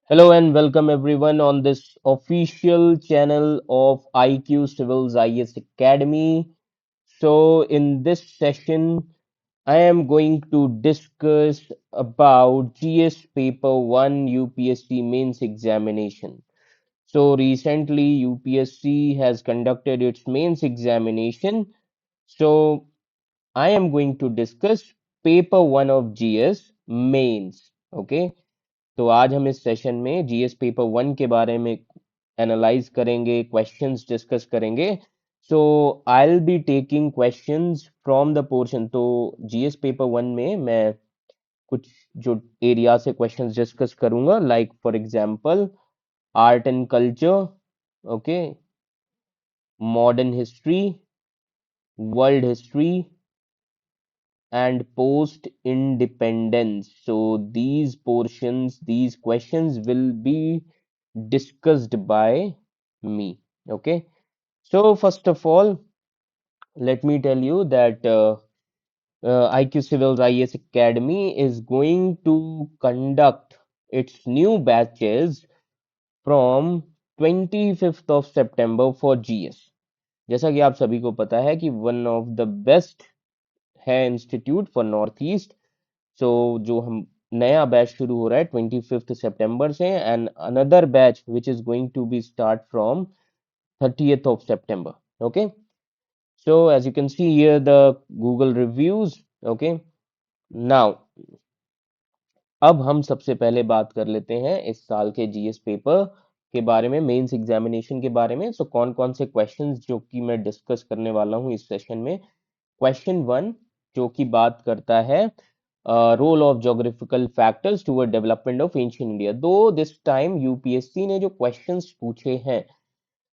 Hello and welcome everyone on this official channel of IQCivils IAS Academy. So in this session, I am going to discuss about GS Paper 1 UPSC Mains Examination. So recently UPSC has conducted its mains examination. So I am going to discuss Paper 1 of GS Mains. Okay. तो आज हम इस session में GS paper one के बारे में analyse करेंगे, questions discuss करेंगे. So I will be taking questions from the portion. तो जीएस पेपर वन में मैं कुछ जो एरिया से क्वेश्चंस डिस्कस करूंगा, like for example art and culture, okay, modern history, world history and post independence. So these portions, these questions will be discussed by me. Okay. So first of all, let me tell you that IQ Civils IAS Academy is going to conduct its new batches from 25th of September for GS. जैसा कि आप सभी को पता है कि one of the best है institute for north east. सो जो हम नया बैच शुरू हो रहा है 25th सितंबर से, and another batch which is going to be start from 30th of September. Okay, so as you can see here the Google reviews. Okay, now अब हम सबसे पहले बात कर लेते हैं इस साल के जीएस पेपर के बारे में, मेंस एग्जामिनेशन के बारे में. सो कौन कौन से क्वेश्चंस जो कि मैं डिस्कस करने वाला हूं इस सेशन में. क्वेश्चन वन जो कि बात करता है role of geographical factors toward development of ancient India. Though this time UPSC ने जो क्वेश्चंस पूछे हैं,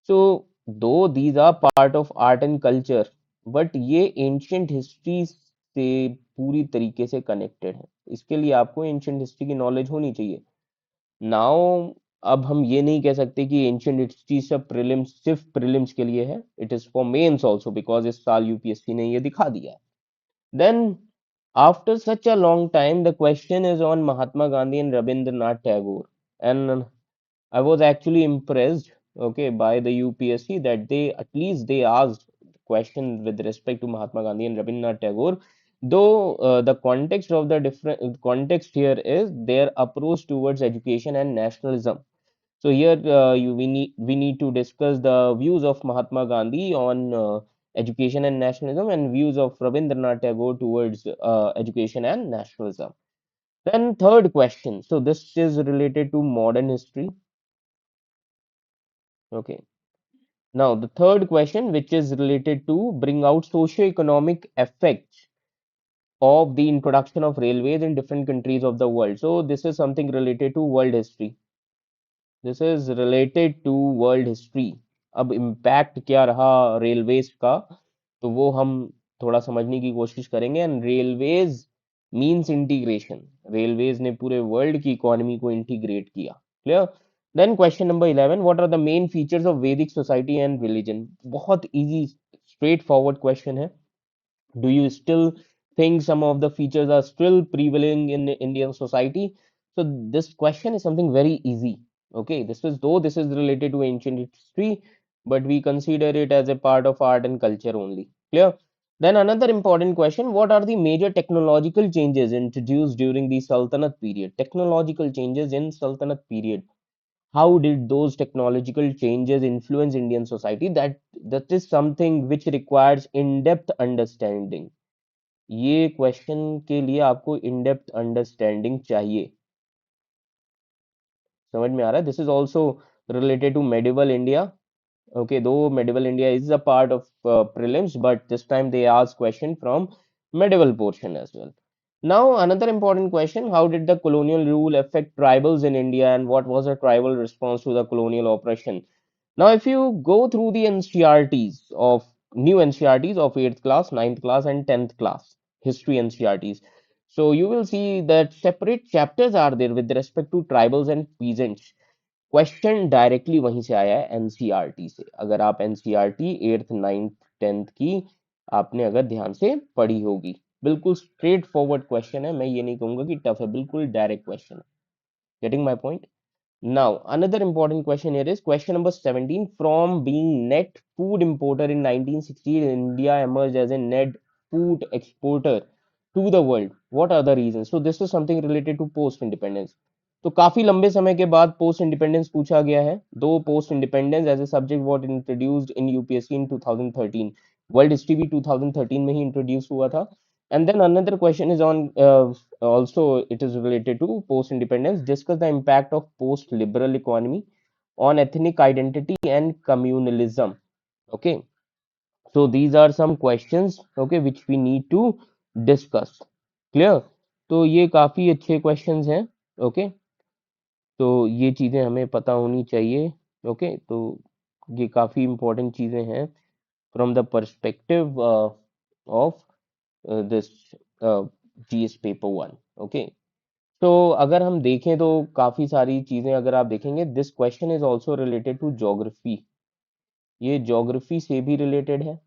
so though these are part of art and culture, but ये एंशिएंट हिस्ट्री से पूरी तरीके से कनेक्टेड है. इसके लिए आपको एंशिएंट हिस्ट्री की नॉलेज होनी चाहिए. नाउ अब हम ये नहीं कह सकते कि एंशिएंट हिस्ट्री सब प्रीलिम्स, सिर्फ प्रीलिम्स के लिए है. It is for mains also, because इस साल यूपीएससी ने ये दिखा दिया है. Then, after such a long time, the question is on Mahatma Gandhi and Rabindranath Tagore. And I was actually impressed, okay, by the UPSC that they at least they asked question with respect to Mahatma Gandhi and Rabindranath Tagore. Though the context of the different context here is their approach towards education and nationalism. So here we need to discuss the views of Mahatma Gandhi on education and nationalism, and views of Rabindranath Tagore towards education and nationalism. Then third question. So this is related to modern history. Okay. Now the third question, which is related to bring out socio-economic effects of the introduction of railways in different countries of the world. So this is something related to world history. This is related to world history. अब impact क्या रहा railways का, तो वो हम थोड़ा समझने की कोशिश करेंगे. And railways means integration. Railways ने पूरे वर्ल्ड की इकोनॉमी को इंटीग्रेट किया. Clear. Then question number 11, what are the main features of Vedic society and religion. बहुत इजी स्ट्रेट फॉरवर्ड क्वेश्चन है. Do you still think some of the features are still prevailing in Indian society? So this question is something very easy. Okay, this is, though this is related to ancient history, but we consider it as a part of art and culture only. Clear? Then another important question, what are the major technological changes introduced during the Sultanate period? Technological changes in Sultanate period. How did those technological changes influence Indian society? That is something which requires in-depth understanding. ये question के लिए आपको in depth understanding चाहिए. समझ में आ रहा है. This is also related to medieval India. Okay, though medieval India is a part of prelims, but this time they ask question from medieval portion as well. Now another important question, how did the colonial rule affect tribals in India, and what was the tribal response to the colonial oppression? Now if you go through the NCRTs of new NCRTs of 8th class, 9th class and 10th class history NCRTs, so you will see that separate chapters are there with respect to tribals and peasants. Question directly वहीं से आया है NCERT से. अगर आप NCERT 8th 9th 10th की आपने अगर ध्यान से पढ़ी होगी, बिल्कुल स्ट्रेट फॉरवर्ड क्वेश्चन है. मैं ये नहीं कहूंगा कि टफ है, बिल्कुल डायरेक्ट क्वेश्चन है. Getting my point. Now, another important question here is question number 17. From being net food importer in 1968, India emerged as a net food exporter to the world. What are the reasons? So, this is something related to post independence. तो काफी लंबे समय के बाद post independence पूछा गया है. Though post independence as a subject what introduced in UPSC in 2013. World history भी 2013 में ही इंट्रोड्यूस हुआ था. And then another question is on also it is related to post independence. Discuss the impact of post liberal economy on ethnic identity and communalism. Okay, so these are some questions, okay, which we need to discuss. Clear? तो ये काफी अच्छे questions हैं. Okay, तो ये चीजें हमें पता होनी चाहिए. Okay, तो ये काफी important चीजें हैं from the perspective of this GS paper one. Okay, तो अगर हम देखें तो काफी सारी चीजें अगर आप देखेंगे, this question is also related to geography. ये ज्योग्राफी से भी रिलेटेड है.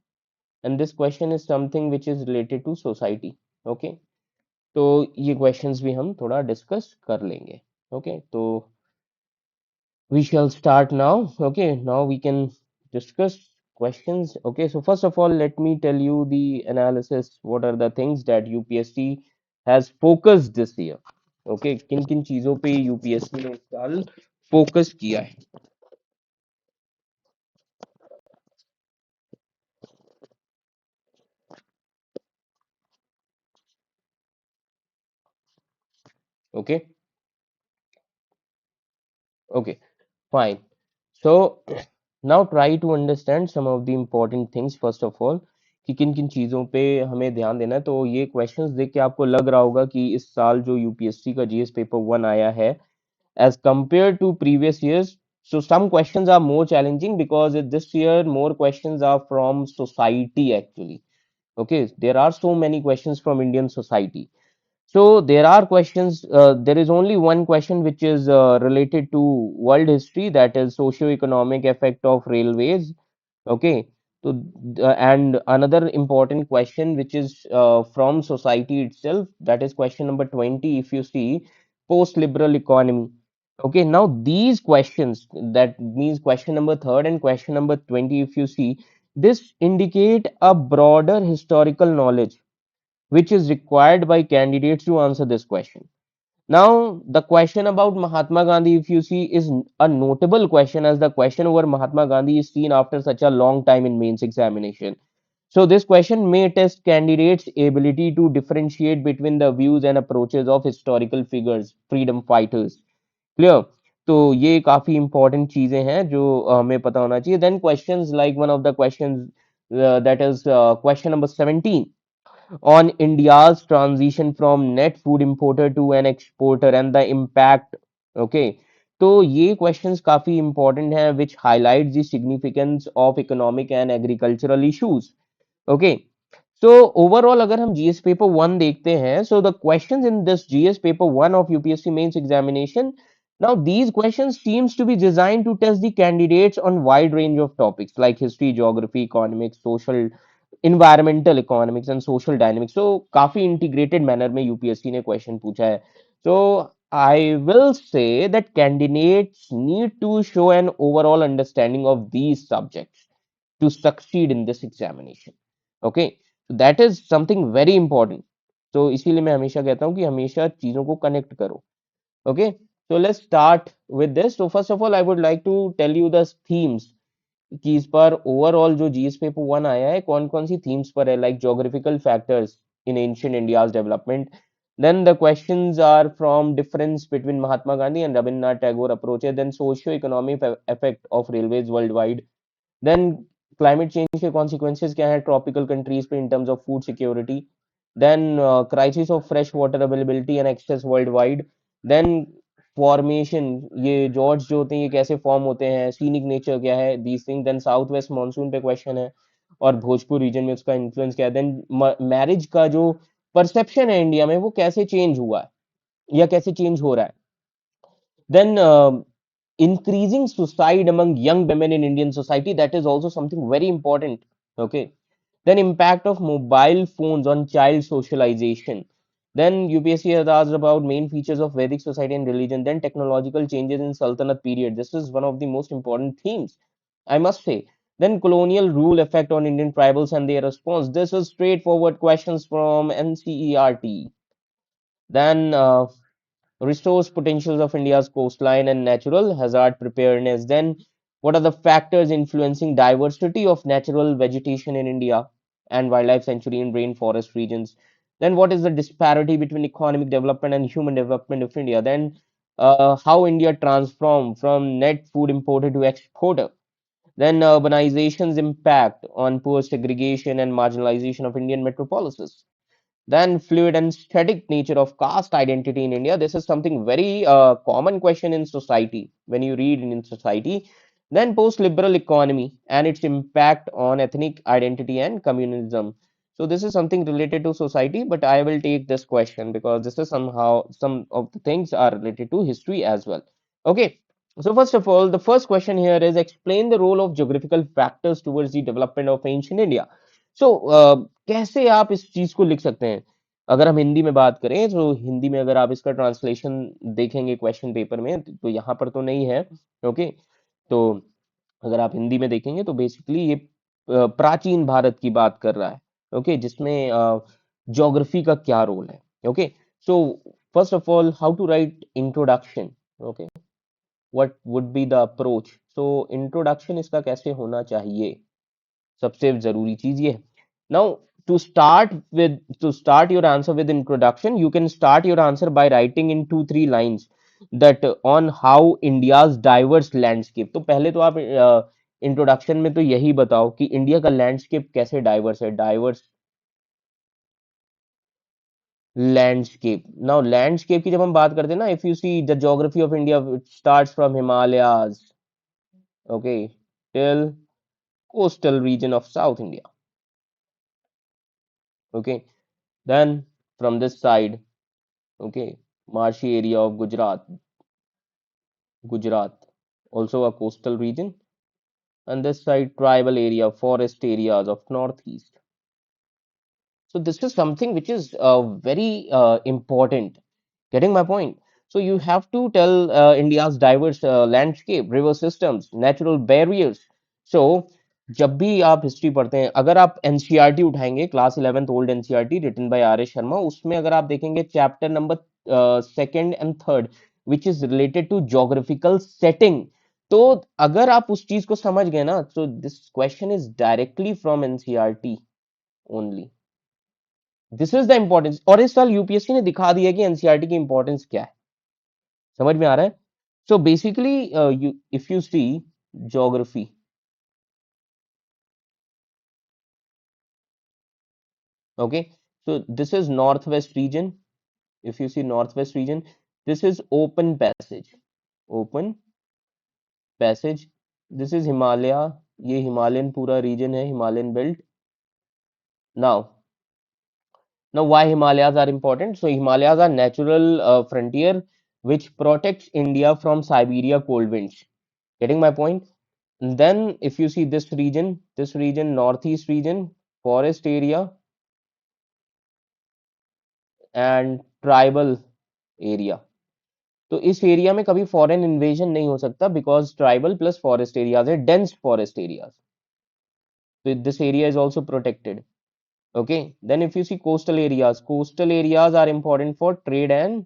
And this question is something which is related to society. Okay, तो ये क्वेश्चंस भी हम थोड़ा डिस्कस कर लेंगे. ओके, तो we shall start now. Okay, now we can discuss questions. Okay, so first of all, let me tell you the analysis. What are the things that UPSC has focused this year? Okay, किन किन चीजों पे UPSC ने इस साल focus किया है. Okay, okay, fine. So now try to understand some of the important things first of all, कि किन किन चीजों पे हमें ध्यान देना है. तो ये क्वेश्चंस देख के आपको लग रहा होगा कि इस साल जो यूपीएससी का जीएस पेपर वन आया है as compared to previous years. So some questions are more challenging because this year more questions are from society actually. Okay, there are so many questions from Indian society. So there are questions. There is only one question which is related to world history, that is socio-economic effect of railways. Okay, so and another important question which is from society itself, that is question number 20. If you see post-liberal economy. Okay, now these questions, that means question number third and question number 20. If you see, this indicate a broader historical knowledge which is required by candidates to answer this question. Now, the question about Mahatma Gandhi, if you see, is a notable question as the question over Mahatma Gandhi is seen after such a long time in mains examination. So, this question may test candidates' ability to differentiate between the views and approaches of historical figures, freedom fighters. Clear? तो ये काफी important चीजें हैं जो हमें पता होना चाहिए. Then questions like one of the questions that is question number 17 on India's transition from net food importer to an exporter and the impact. Okay, तो ये questions काफी important हैं which highlights the significance of economic and agricultural issues. Okay, so overall अगर हम GS paper one देखते हैं, so the questions in this GS paper one of UPSC mains examination, now these questions seems to be designed to test the candidates on wide range of topics like history, geography, economics, social, environmental economics and social dynamics. So काफी integrated manner में UPSC ने question पूछा है. So I will say that candidates need to show an overall understanding of these subjects to succeed in this examination. Okay, that is something very important. तो इसीलिए मैं हमेशा कहता हूँ कि हमेशा चीजों को कनेक्ट करो. Okay, so let's start with this. So first of all, I would like to tell you the themes कि इस बार ओवरऑल जो जीएस पेपर वन आया है कौन कौन सी थीम्स पर है, like geographical factors in ancient India's development. Then the questions are from difference between Mahatma Gandhi and Rabindranath Tagore approaches. Then socio economic effect of railways world wide. Then climate change के consequences क्या है ट्रॉपिकल कंट्रीज पे in terms of food security. Then crisis of fresh water availability and access world wide. Then formation, ये George जो होते हैं ये कैसे फॉर्म होते हैं, सीनिक नेचर क्या है, these thing. Then south west monsoon पे क्वेश्चन है और भोजपुर रीजन में उसका इन्फ्लुएंस क्या है. देन मैरिज का जो परसेप्शन है इंडिया में वो कैसे चेंज हुआ है या कैसे चेंज हो रहा है. Then increasing suicide among young women in Indian society, that is also something very important. Okay. Then impact of mobile phones on child socialization. Then UPSC has asked about main features of Vedic society and religion. Then technological changes in Sultanate period. This is one of the most important themes, I must say. Then colonial rule effect on Indian tribals and their response. This is straightforward questions from NCERT. Then restores potentials of India's coastline and natural hazard preparedness. Then, what are the factors influencing diversity of natural vegetation in India and wildlife sanctuary in rainforest regions? Then, what is the disparity between economic development and human development of India? Then, how India transformed from net food importer to exporter? Then, urbanization's impact on poor segregation and marginalization of Indian metropolises. Then fluid and static nature of caste identity in India. This is something very common question in society when you read in society. Then post-liberal economy and its impact on ethnic identity and communalism. So this is something related to society, but I will take this question because this is somehow some of the things are related to history as well. Okay. So first of all, the first question here is explain the role of geographical factors towards the development of ancient India. सो कैसे आप इस चीज को लिख सकते हैं अगर हम हिंदी में बात करें तो हिंदी में अगर आप इसका ट्रांसलेशन देखेंगे क्वेश्चन पेपर में तो यहाँ पर तो नहीं है ओके तो अगर आप हिंदी में देखेंगे तो बेसिकली ये प्राचीन भारत की बात कर रहा है ओके जिसमें ज्योग्राफी का क्या रोल है okay so first of all how to write introduction okay what would be the approach so introduction इसका कैसे होना चाहिए सबसे जरूरी चीज ये है now to start your answer with introduction you can start your answer by writing in 2 3 lines that on how India's diverse landscape तो पहले तो आप इंट्रोडक्शन में तो यही बताओ कि इंडिया का लैंडस्केप कैसे डाइवर्स है डाइवर्स लैंडस्केप नाउ लैंडस्केप की जब हम बात करते हैं ना if you see the geography of India starts from Himalayas okay till coastal region of south India okay then from this side okay marshy area of Gujarat also a coastal region and this side tribal area forest areas of northeast so this is something which is very important. Getting my point? So you have to tell India's diverse landscape, river systems, natural barriers. So जब भी आप history पढ़ते हैं अगर आप NCERT उठाएंगे class 11th old NCERT written by R S Sharma उसमें अगर आप देखेंगे chapter number second and third which is related to geographical setting तो अगर आप उस चीज को समझ गए ना तो this question is directly from NCERT only this is the importance और इस साल यूपीएससी ने दिखा दिया कि एनसीईआरटी की इंपॉर्टेंस क्या है समझ में आ रहा है so basically if you see geography okay so this is northwest region if you see northwest region this is open passage this is Himalaya ये हिमालयन पूरा रीजन है Himalayan belt now now why Himalayas are important so Himalayas are natural frontier which protects India from Siberia cold winds getting my point and then if you see this region northeast region forest area and tribal area तो इस area में कभी foreign invasion नहीं हो सकता because tribal plus forest areas है dense forest areas तो this area is also protected okay then if you see coastal areas are important for trade and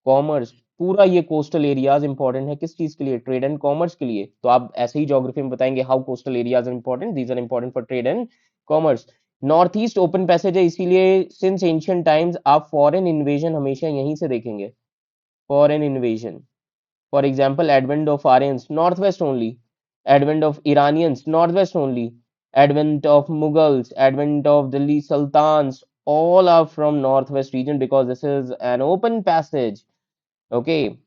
commerce पूरा ये कोस्टल एरियाज इंपॉर्टेंट है किस चीज के लिए ट्रेड एंड कॉमर्स के लिए तो आप ऐसे ही ज्योग्राफी में बताएंगे how coastal areas are important these are important for trade and commerce north east open passage है इसीलिए सिंस एंशियंट टाइम्स आप फॉरेन इन्वेजन हमेशा यहीं से देखेंगे foreign invasion For example, advent of Aryans, northwest only. Advent of Iranians, northwest only. Advent of Mughals, advent of Delhi Sultans, all are from northwest region because this is an open passage. Okay.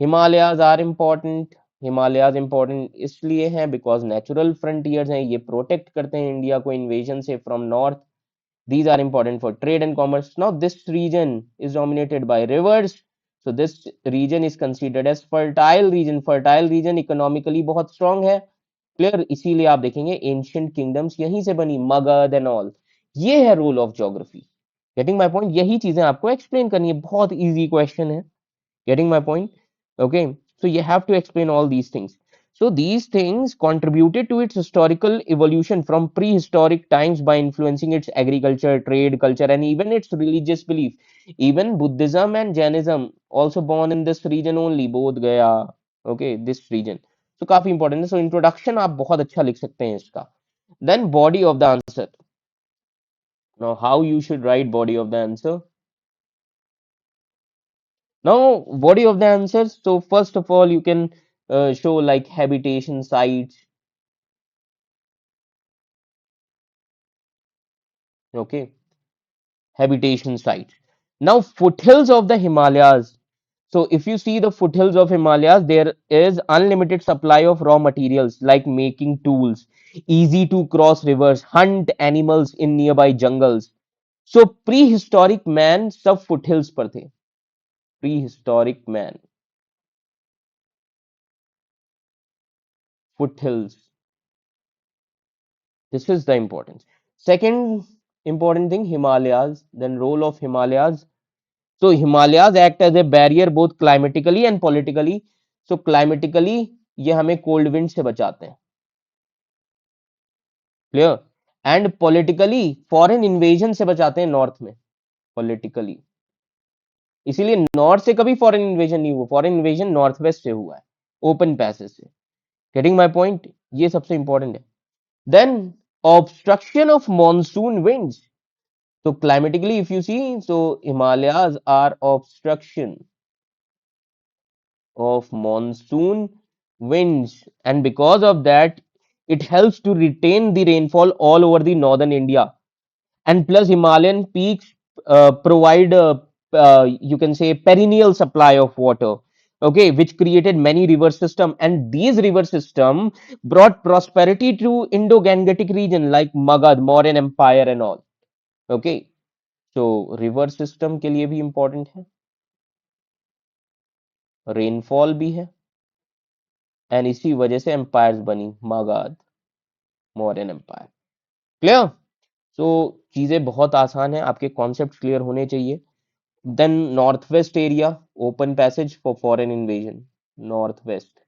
Himalayas are important. Himalayas important इसलिए हैं because natural frontiers हैं ये protect करते हैं India को invasion से from north these are important for trade and commerce. Now, this region is dominated by rivers. So, this region is considered as fertile region. Fertile region economically बहुत strong है. Clear? इसीलिए आप देखेंगे ancient kingdoms यहीं से बनी Magadh and all. ये है role of geography. Getting my point, यही चीजें आपको एक्सप्लेन करनी है, बहुत इजी क्वेश्चन है। Getting my point? Okay. So you have to explain all these things. So these things contributed to its historical evolution from prehistoric times by influencing its agriculture, trade, culture, and even its religious belief. Even Buddhism and Jainism also born in this region only, Bodh Gaya. Okay, this region. So काफी important है. So introduction आप बहुत अच्छा लिख सकते हैं इसका. Then body of the answer. Now how you should write body of the answer? Now, body of the answers. So first of all, you can show like habitation sites. Okay, habitation sites. Now, foothills of the Himalayas. So if you see the foothills of Himalayas, there is unlimited supply of raw materials like making tools, easy to cross rivers, hunt animals in nearby jungles. So prehistoric man सब foothills पर थे. Prehistoric man, foothills. This is the importance. Second important thing, Himalayas, then role of Himalayas. So Himalayas act as a barrier both climatically and politically. So climatically ये हमें cold wind से बचाते हैं, clear? And politically foreign invasion से बचाते हैं north में, politically. इसीलिए north से कभी foreign invasion नहीं हुआ, foreign invasion north west से हुआ है, open passage से. Getting my point? ये सबसे important है. Then obstruction of monsoon winds. So climatically, if you see, so Himalayas are obstruction of monsoon winds, and because of that, it helps to retain the rainfall all over the northern India. And plus, Himalayan peaks provide you can say perennial supply of water. Okay, which created many river system, and these river system brought prosperity to Indo-Gangetic region like Magad, Mauryan Empire, and all. Okay, so river system के लिए भी important है, rainfall भी है, and इसी वजह से empires बनी, Magadh, Mauryan empire. Clear? So चीजें बहुत आसान है, आपके कॉन्सेप्ट क्लियर होने चाहिए. Then north west area, open passage for foreign invasion. North west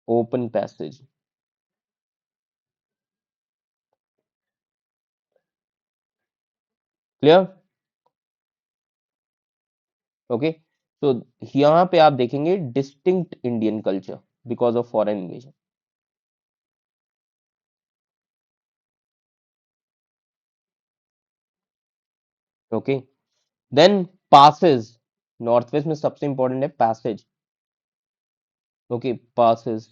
open passage, clear? Okay. तो यहाँ पे आप देखेंगे distinct Indian culture because of foreign invasion. Okay. Then passes, north west में सबसे इंपॉर्टेंट है passage. Okay, passes.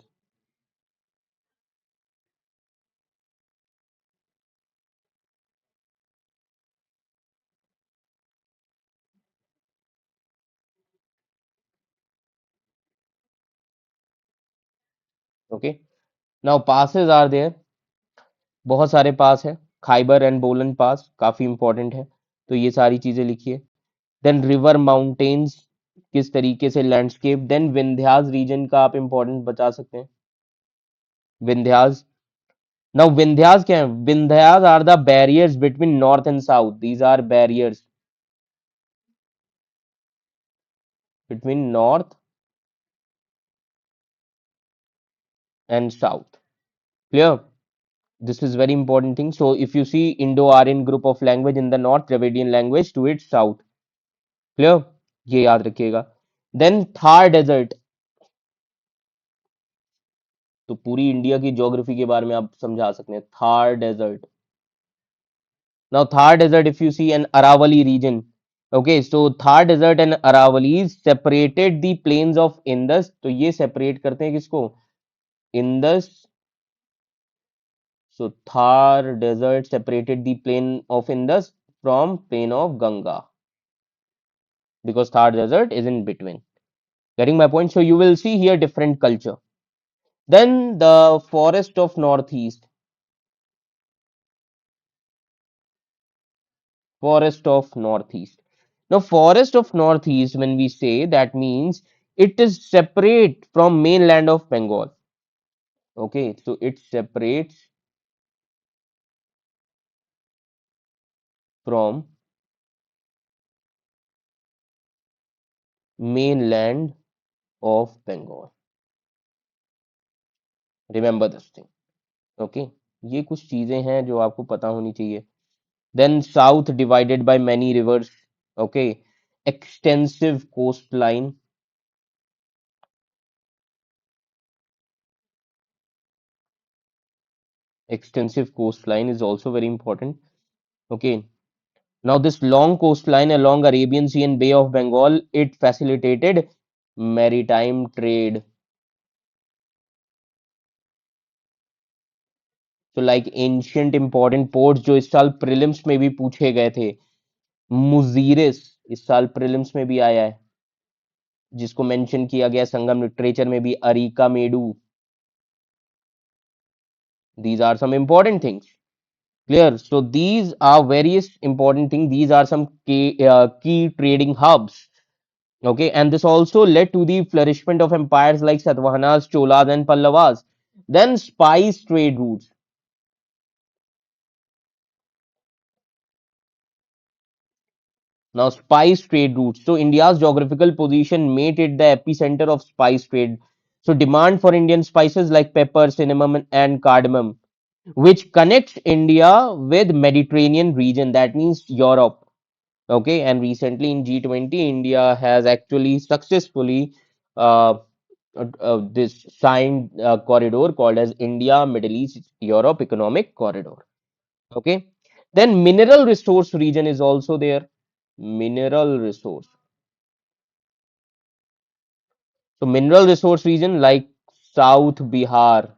Okay. Now passes are there, बहुत सारे पास है. खाइबर एंड बोलन पास काफी इंपॉर्टेंट है, तो ये सारी चीजें लिखिए. देन रिवर माउंटेन्स, किस तरीके से लैंडस्केप. देन विंध्यास रीजन का आप इंपॉर्टेंट बता सकते हैं, विंध्यास. नाउ विंध्यास क्या है? Vindhyas are the barriers between north and south. These are barriers between north and south. Clear? This is very important thing. So if you see Indo-Aryan group of language in the north, Dravidian language to its south. Clear? ये याद रखिएगा. Then Thar desert, तो पूरी India की geography के बारे में आप समझा सकते हैं. Thar desert. Now Thar desert if you see an Aravali region. Okay, so Thar desert and Aravali separated the plains of Indus. तो ये सेपरेट करते हैं किसको? Indus. So Thar desert separated the plain of Indus from plain of Ganga, because Thar desert is in between. Getting my point? So you will see here different culture. Then the forest of northeast, forest of northeast. Now forest of northeast, when we say, that means it is separate from mainland of Bengal. Okay, so it separates from mainland of Bengal. Remember this thing. ओके, ये कुछ चीजें हैं जो आपको पता होनी चाहिए. Then south divided by many rivers. Okay, extensive coast line. Extensive coastline is also very important. Okay, now this long coastline along Arabian Sea and Bay of Bengal, it facilitated maritime trade. So like ancient important ports जो इस साल prelims में भी पूछे गए थे, मुजीरिस इस साल प्रीलिम्स में भी आया है, जिसको मेंशन किया गया संगम लिटरेचर में भी, areca मेडू. These are some important things. Clear. So these are various important things. These are some key trading hubs. Okay, and this also led to the flourishment of empires like Satavahanas, Cholas, and Pallavas. Then spice trade routes. Now, spice trade routes. So, India's geographical position made it the epicenter of spice trade. So, demand for Indian spices like pepper, cinnamon, and cardamom, which connects India with Mediterranean region. That means Europe. Okay, and recently in G20, India has actually successfully this signed corridor called as India Middle East Europe Economic Corridor. Okay, then mineral resource region is also there. Mineral resource. So mineral resource region like South Bihar,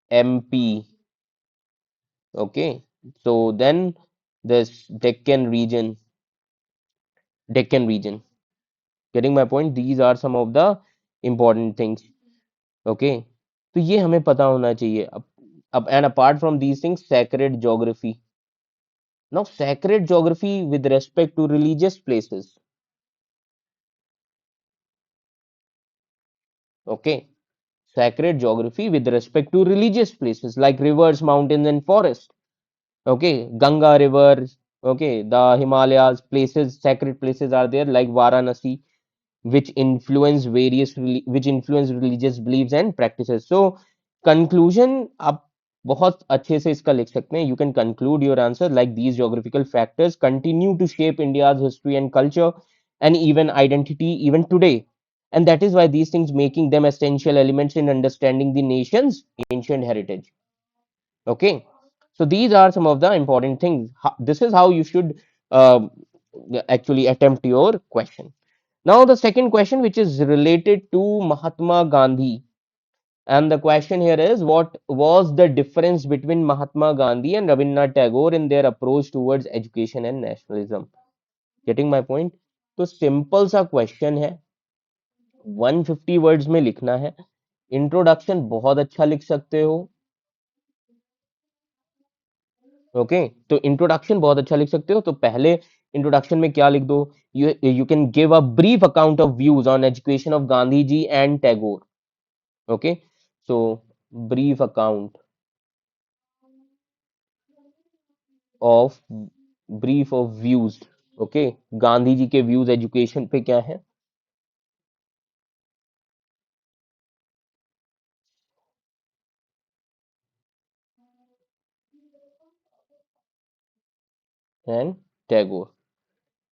MP. Okay, so then this Deccan region. Getting my point? These are some of the important things. Okay, तो ये हमें पता होना चाहिए. अब and apart from these things, sacred geography. Now, sacred geography with respect to religious places. Okay, sacred geography with respect to religious places like rivers, mountains, and forests. Okay, Ganga rivers. Okay, the Himalayas, places, sacred places are there like Varanasi, which influence religious beliefs and practices. So conclusion आप बहुत अच्छे से इसका लिख सकते हैं. You can conclude your answer like these geographical factors continue to shape India's history and culture and even identity even today, and that is why these things making them essential elements in understanding the nation's ancient heritage. Okay, so these are some of the important things. This is how you should um, actually attempt your question. Now, the second question, which is related to Mahatma Gandhi, and the question here is what was the difference between Mahatma Gandhi and Rabindranath Tagore in their approach towards education and nationalism? Getting my point? तो simple सा question है, 150 words में लिखना है. Introduction बहुत अच्छा लिख सकते हो. ओके, तो इंट्रोडक्शन बहुत अच्छा लिख सकते हो. तो पहले इंट्रोडक्शन में क्या लिख दो? You can give a brief account of views on education of Gandhi ji and Tagore. Okay, so brief account of brief of views. Okay, Gandhi ji के व्यूज एजुकेशन पे क्या है? एंड टैगोर.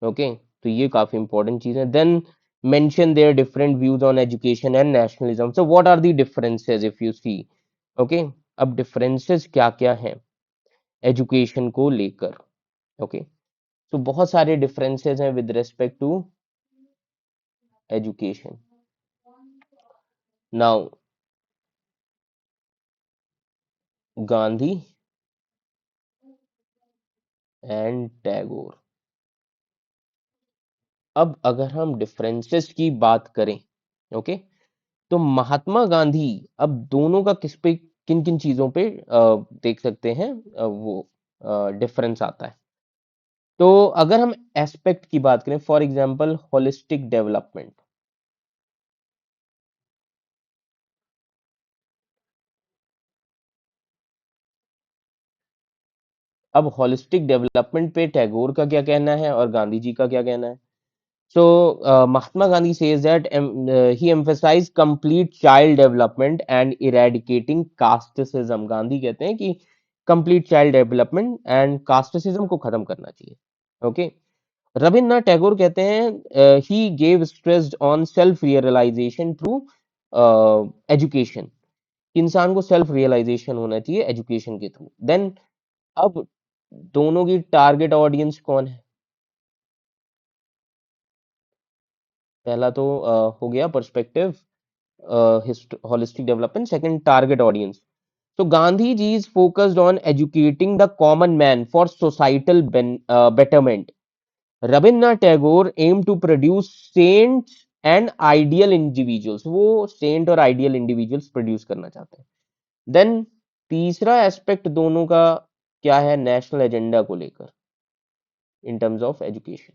ओके, तो ये काफी इंपॉर्टेंट चीज है. Then mention their different views on education and nationalism. So what are the differences if you see? Okay, अब डिफरेंसेस क्या क्या हैं एजुकेशन को लेकर? ओके, तो बहुत सारे डिफरेंसेस हैं with respect to education. Now Gandhi and Tagore. अब अगर हम डिफरेंसेस की बात करें, ओके, तो महात्मा गांधी, अब दोनों का किस पे किन किन चीजों पे देख सकते हैं वो डिफरेंस आता है. तो अगर हम एस्पेक्ट की बात करें, फॉर एग्जांपल होलिस्टिक डेवलपमेंट. अब होलिस्टिक डेवलपमेंट पे टैगोर का क्या कहना है और गांधी जी का क्या कहना है? So, Mahatma Gandhi says that he emphasized complete child development and eradicating casteism. Gandhi कहते हैं कि complete child development and casteism को खत्म करना चाहिए. Okay. रविन्द्रनाथ टैगोर कहते हैं he gave stress on self realization through education. इंसान को सेल्फ रियलाइजेशन होना चाहिए एजुकेशन के थ्रू. देन अब दोनों की टारगेट ऑडियंस कौन है? पहला तो हो गया perspective holistic development. Second, target audience. So Gandhi ji is focused on educating the common man for societal betterment. Rabindranath Tagore aimed to produce saints and ideal individuals. वो saint और ideal individuals produce करना चाहते हैं. Then तीसरा aspect दोनों का क्या है नेशनल एजेंडा को लेकर in terms of education.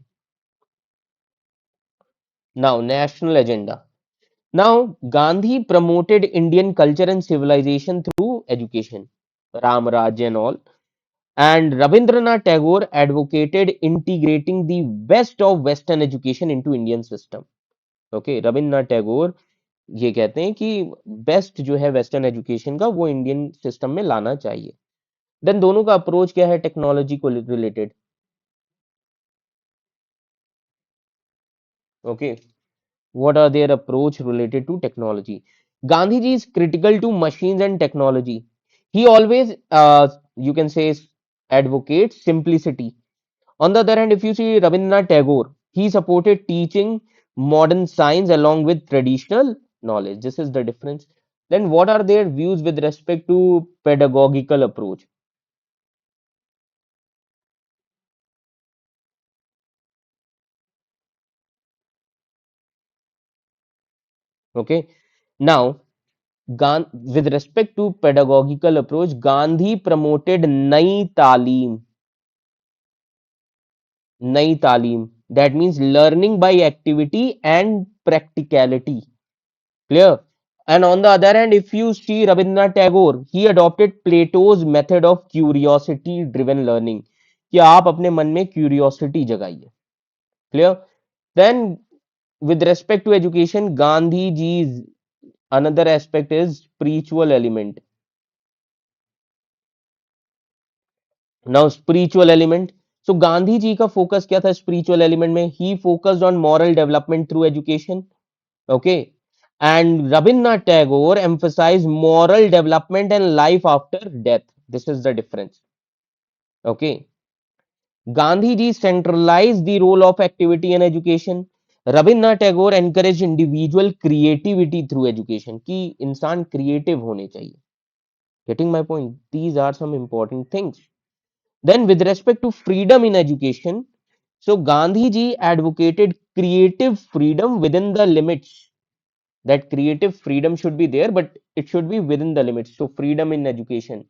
Now national agenda. Now, Gandhi promoted Indian culture and civilization through education, Ram Raj and all. And Rabindranath Tagore advocated integrating the best of Western education into Indian system. Okay, Rabindranath Tagore ये कहते हैं कि best जो है western education का वो Indian system में लाना चाहिए. देन दोनों का अप्रोच क्या है टेक्नोलॉजी को related? Okay, what are their approach related to technology? Gandhiji is critical to machines and technology. He always, you can say, advocates simplicity. On the other hand, if you see Rabindranath Tagore, he supported teaching modern science along with traditional knowledge. This is the difference. Then, what are their views with respect to pedagogical approach? Okay, now with respect to pedagogical approach, Gandhi promoted नई तालीम that means learning by activity and practicality. Clear? And on the other hand, if you see Rabindranath Tagore, he adopted Plato's method of curiosity driven learning कि आप अपने मन में curiosity जगाइए. Clear? Then with respect to education, Gandhi ji's another aspect is spiritual element. Now spiritual element. So Gandhi ji का focus क्या था spiritual element में? He focused on moral development through education. Okay. And Rabindranath Tagore emphasized moral development and life after death. This is the difference. Okay. Gandhi ji centralized the role of activity in education. Rabindranath Tagore encouraged individual creativity through education कि इंसान creative होने चाहिए. Getting my point? These are some important things. Then with respect to freedom in education, so Gandhi ji advocated creative freedom within the limits. That creative freedom should be there, but it should be within the limits. So freedom in education.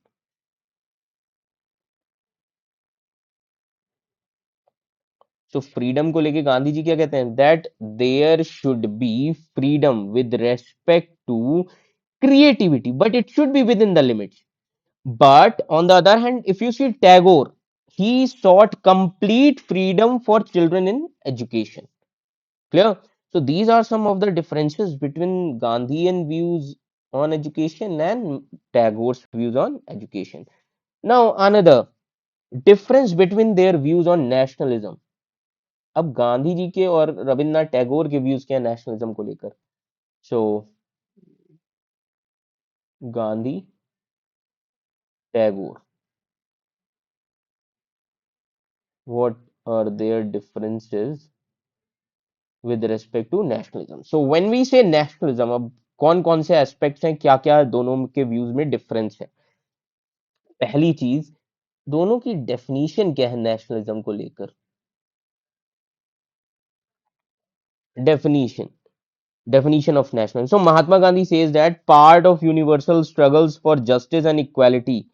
So freedom को लेके गांधी जी क्या कहते हैं? That there should be freedom with respect to creativity, but it should be within the limits. But on the other hand, if you see Tagore, he sought complete freedom for children in education. Clear? So these are some of the differences between Gandhian views on education and Tagore's views on education. Now another difference between their views on nationalism. अब गांधी जी के और रविन्द्रनाथ टैगोर के views क्या है nationalism को लेकर? सो Gandhi Tagore, what are their differences with respect to nationalism? So when we say nationalism, अब कौन कौन से एस्पेक्ट्स हैं, क्या क्या दोनों के व्यूज में डिफरेंस है? पहली चीज, दोनों की डेफिनेशन क्या है नेशनलिज्म को लेकर? Definition definition of nationalism. So Mahatma Gandhi says that part of universal struggles for justice and equality.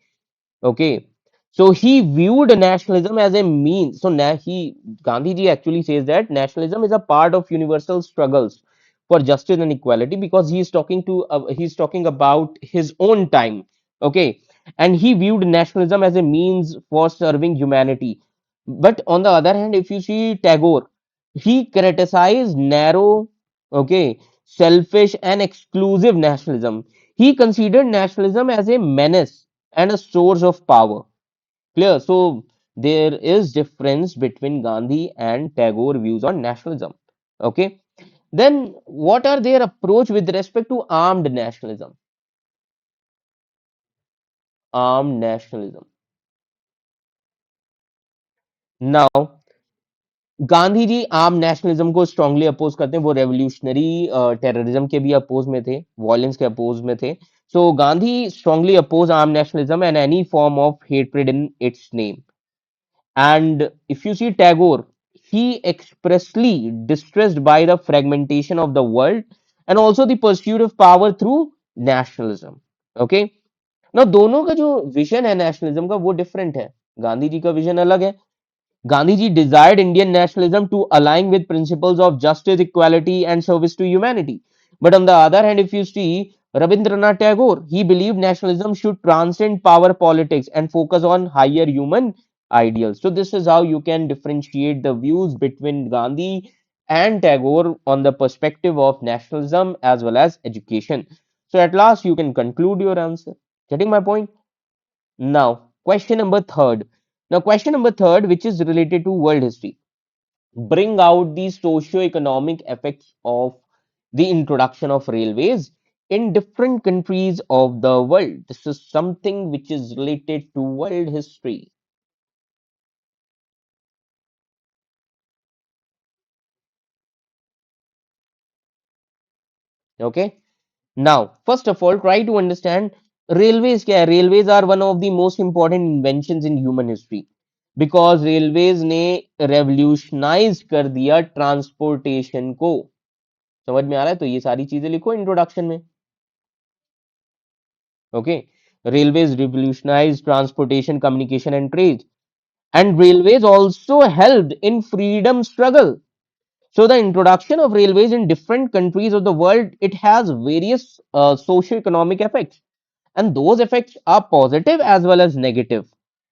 Okay. So he viewed nationalism as a means. So Gandhi ji actually says that nationalism is a part of universal struggles for justice and equality because he is talking about his own time. Okay. and he viewed nationalism as a means for serving humanity. But on the other hand, if you see Tagore, he criticized narrow, okay, selfish and exclusive nationalism. He considered nationalism as a menace and a source of power. Clear? So there is difference between Gandhi and Tagore views on nationalism. Okay. Then what are their approach with respect to armed nationalism? Armed nationalism. Now, Gandhi ji arm nationalism को strongly oppose करते हैं, वो revolutionary terrorism के भी oppose में थे, violence के oppose में थे. So Gandhi strongly oppose arm nationalism and any form of hatred in its name. And if you see Tagore, he expressly distressed by the fragmentation of the world and also the pursuit of power through nationalism. Okay. Now दोनों का जो vision है nationalism का वो different है. गांधी जी का vision अलग है. Gandhiji desired Indian nationalism to align with principles of justice, equality, and service to humanity. But on the other hand, if you see Rabindranath Tagore, he believed nationalism should transcend power politics and focus on higher human ideals. So, this is how you can differentiate the views between Gandhi and Tagore on the perspective of nationalism as well as education. So, at last, you can conclude your answer. Getting my point? Now, question number third. Now, question number third, which is related to world history, bring out the socio-economic effects of the introduction of railways in different countries of the world. This is something which is related to world history. Okay. Now, first of all, try to understand railways. क्या है? Railways are one of the most important inventions in human history because railways ने revolutionize कर दिया transportation को. समझ में आ रहा है? तो ये सारी चीजें लिखो इंट्रोडक्शन में. Okay. Railways revolutionized transportation, communication, and trade. And railways also helped in freedom struggle. So the introduction of railways in different countries of the world, it has various socio-economic effects, and those effects are positive as well as negative.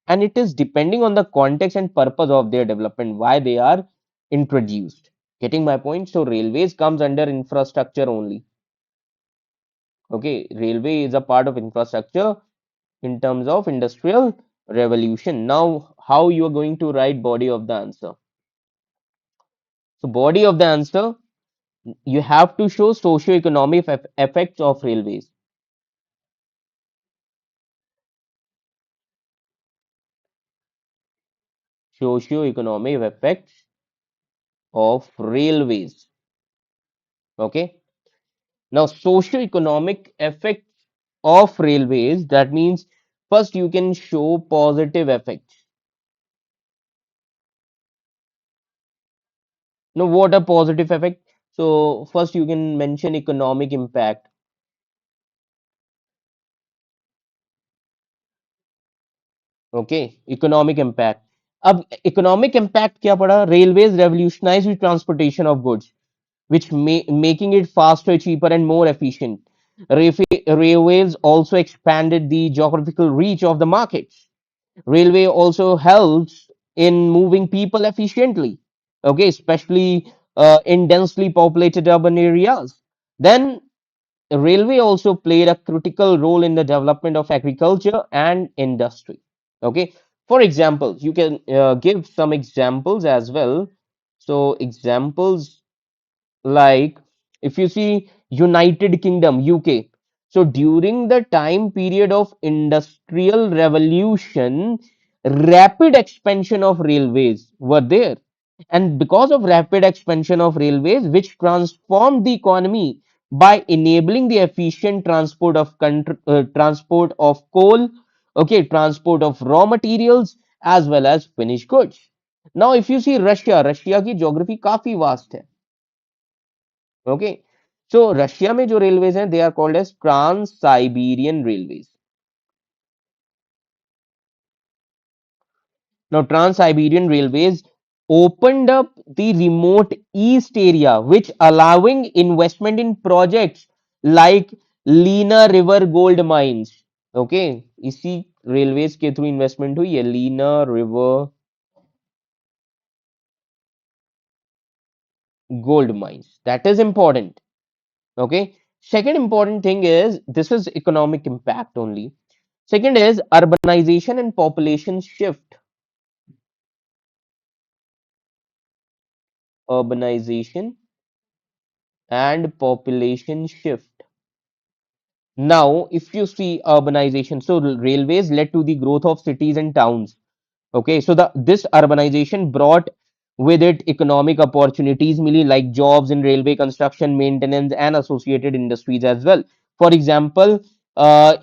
And it is depending on the context and purpose of their development why they are introduced. Getting my point? So railways comes under infrastructure only. Okay, railway is a part of infrastructure in terms of industrial revolution. Now, how you are going to write body of the answer? So, body of the answer, you have to show socio-economic effects of railways. Socio-economic effects of railways. Okay. Now, socio-economic effects of railways, that means first you can show positive effects. Now, what a positive effect? So, first you can mention economic impact. Okay. Economic impact. अब economic impact क्या पड़ा? Railways revolutionise transportation of goods which making it faster, cheaper, and more efficient. Railways also expanded the geographical reach of the markets. Railway also helps in moving people efficiently, okay, especially in densely populated urban areas. Then railway also played a critical role in the development of agriculture and industry. Okay, for example, you can give some examples as well. So examples like if you see United Kingdom, UK. So during the time period of industrial revolution, rapid expansion of railways were there. And because of rapid expansion of railways, which transformed the economy by enabling the efficient transport of coal, okay, transport of raw materials as well as finished goods. Now, if you see Russia, Russia की geography काफी vast है. Okay. So Russia में जो railways हैं they are called as trans Siberian railways. Now trans Siberian railways opened up the remote east area which allowing investment in projects like Lena River gold mines. Okay, इसी railways के through investment हुई है, Lena river gold mines. That is important. Okay. Second important thing is this is economic impact only. Second is urbanization and population shift. Urbanization and population shift. Now, if you see urbanization, so railways led to the growth of cities and towns. Okay, so the this urbanization brought with it economic opportunities, mainly like jobs in railway construction, maintenance, and associated industries as well. For example,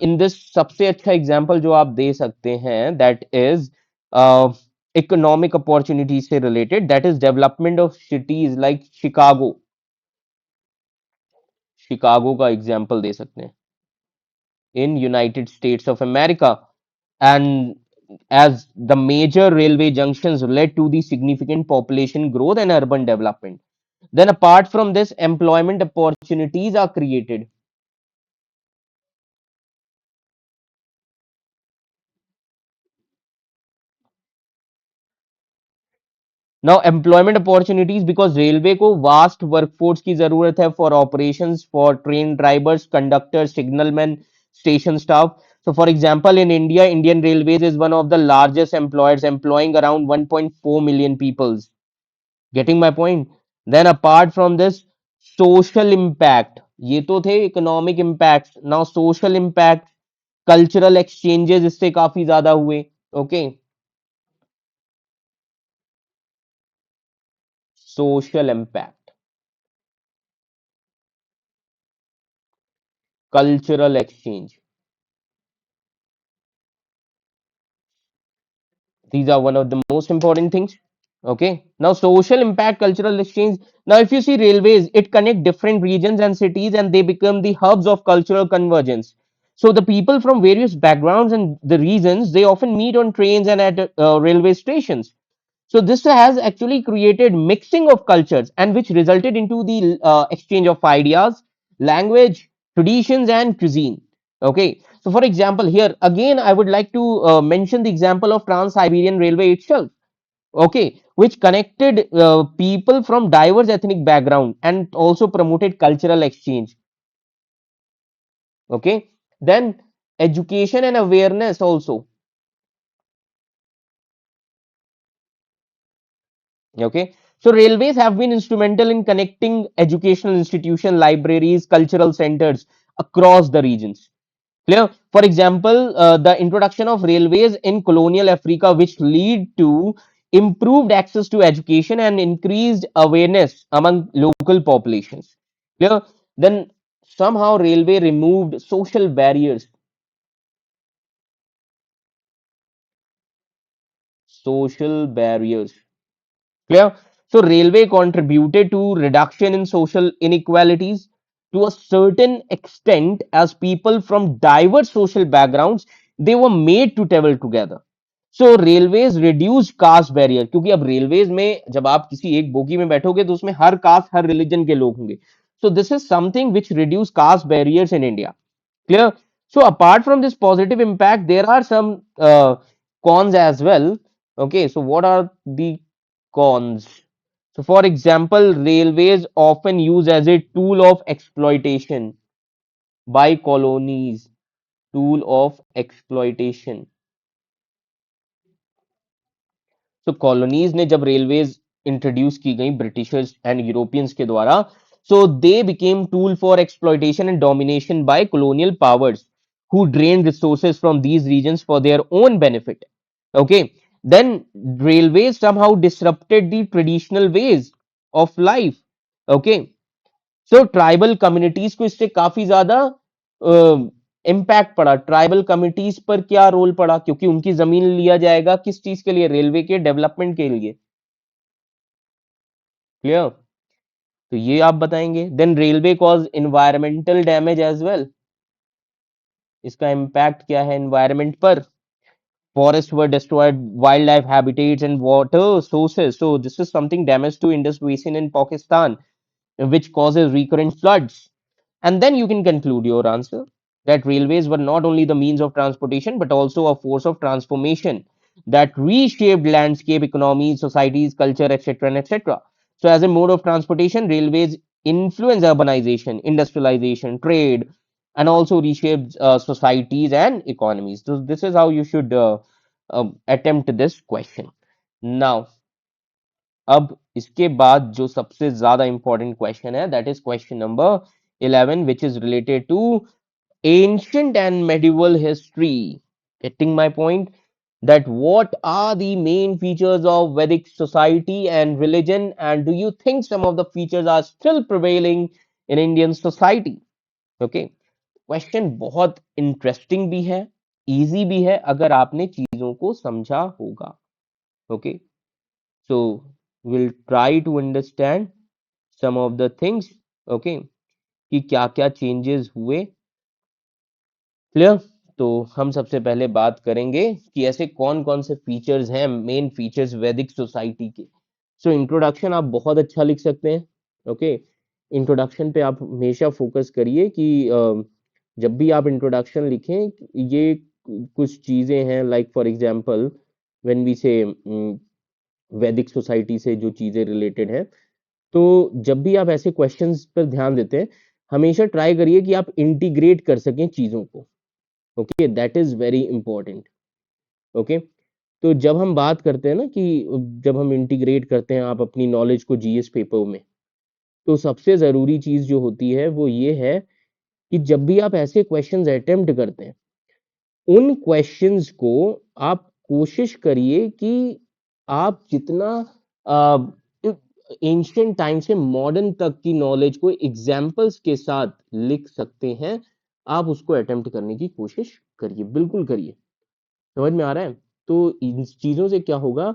in this सबसे अच्छा example जो आप दे सकते हैं, that is uh, economic opportunities से related, that is development of cities like Chicago. Chicago का example दे सकते हैं in United States of America, and as the major railway junctions led to the significant population growth and urban development. Then apart from this, employment opportunities are created. Now employment opportunities because railway को vast workforce की जरूरत है for operations, for train drivers, conductors, signalmen, station staff. So for example, in India, Indian Railways is one of the largest employers, employing around 1.4 million people. Getting my point? Then apart from this, social impact. ये तो थे economic impacts. Now social impact, cultural exchanges इससे काफी ज्यादा हुए. Okay, social impact, cultural exchange. These are one of the most important things. Okay. Now, social impact, cultural exchange. Now, if you see railways, it connect different regions and cities, and they become the hubs of cultural convergence. So, the people from various backgrounds and the regions they often meet on trains and at railway stations. So, this has actually created mixing of cultures, and which resulted into the exchange of ideas, language, traditions, and cuisine. Okay. So, for example, here again, I would like to mention the example of Trans Siberian Railway itself, okay, which connected people from diverse ethnic background and also promoted cultural exchange. Okay, then education and awareness also. Okay, so railways have been instrumental in connecting educational institutions, libraries, cultural centers across the regions. Clear? For example, the introduction of railways in colonial Africa, which lead to improved access to education and increased awareness among local populations. Clear? Then somehow railway removed social barriers. Social barriers. Clear? So railway contributed to reduction in social inequalities to a certain extent as people from diverse social backgrounds they were made to travel together. So railways reduce caste barrier, क्योंकि अब railways में जब आप किसी एक bogie में बैठोगे तो उसमें हर कास्ट हर रिलीजन के लोग होंगे. So this is something which reduce caste barriers in India. Clear? So apart from this positive impact, there are some cons as well. Okay, so what are the cons? So for example, railways often used as a tool of exploitation by colonies. Tool of exploitation. तो colonies ने जब railways introduce की गई Britishers and Europeans के द्वारा, so they became tool for exploitation and domination by colonial powers who drained resources from these regions for their own benefit. Okay, then railways somehow disrupted the traditional ways of life. Okay, so tribal communities को इससे काफी ज्यादा impact पड़ा. Tribal communities पर क्या role पड़ा, क्योंकि उनकी जमीन लिया जाएगा किस चीज के लिए, रेलवे के डेवलपमेंट के लिए. क्लियर? तो ये आप बताएंगे. Then railway cause environmental damage as well. इसका इम्पैक्ट क्या है एनवायरमेंट पर? Forests were destroyed, wildlife habitats and water sources. So this is something damage to Indus Basin in Pakistan, which causes recurrent floods. And then you can conclude your answer. that railways were not only the means of transportation but also a force of transformation that reshaped landscape, economies, societies, culture, etc. and etc. So, as a mode of transportation, railways influence urbanization, industrialization, trade, and also reshaped societies and economies. So, this is how you should attempt this question. Now, अब इसके बाद जो सबसे ज्यादा important question है that is question number 11 which is related to ancient and medieval history. Getting my point? That what are the main features of Vedic society and religion, and do you think some of the features are still prevailing in Indian society? Okay, question बहुत interesting भी है, easy भी है अगर आपने चीजों को समझा होगा. Okay, so we'll try to understand some of the things. Okay, कि क्या क्या चेंजेस हुए. क्लियर? तो हम सबसे पहले बात करेंगे कि ऐसे कौन कौन से फीचर्स हैं, मेन फीचर्स वैदिक सोसाइटी के. सो इंट्रोडक्शन आप बहुत अच्छा लिख सकते हैं. ओके, इंट्रोडक्शन पे आप हमेशा फोकस करिए कि जब भी आप इंट्रोडक्शन लिखें, ये कुछ चीजें हैं like for example when we say Vedic society से जो चीजें रिलेटेड हैं, तो जब भी आप ऐसे क्वेश्चंस पर ध्यान देते हैं, हमेशा ट्राई करिए कि आप इंटीग्रेट कर सकें चीजों को. Okay, that is very important. Okay, तो जब हम बात करते हैं ना कि जब हम इंटीग्रेट करते हैं आप अपनी नॉलेज को जीएस पेपर में, तो सबसे जरूरी चीज जो होती है वो ये है कि जब भी आप ऐसे क्वेश्चंस अटेम्प्ट करते हैं, उन क्वेश्चंस को आप कोशिश करिए कि आप जितना एंशियंट टाइम से मॉडर्न तक की नॉलेज को एग्जाम्पल्स के साथ लिख सकते हैं, आप उसको अटेम्प्ट करने की कोशिश करिए, बिल्कुल करिए. समझ में आ रहा है? तो इन चीजों से क्या होगा,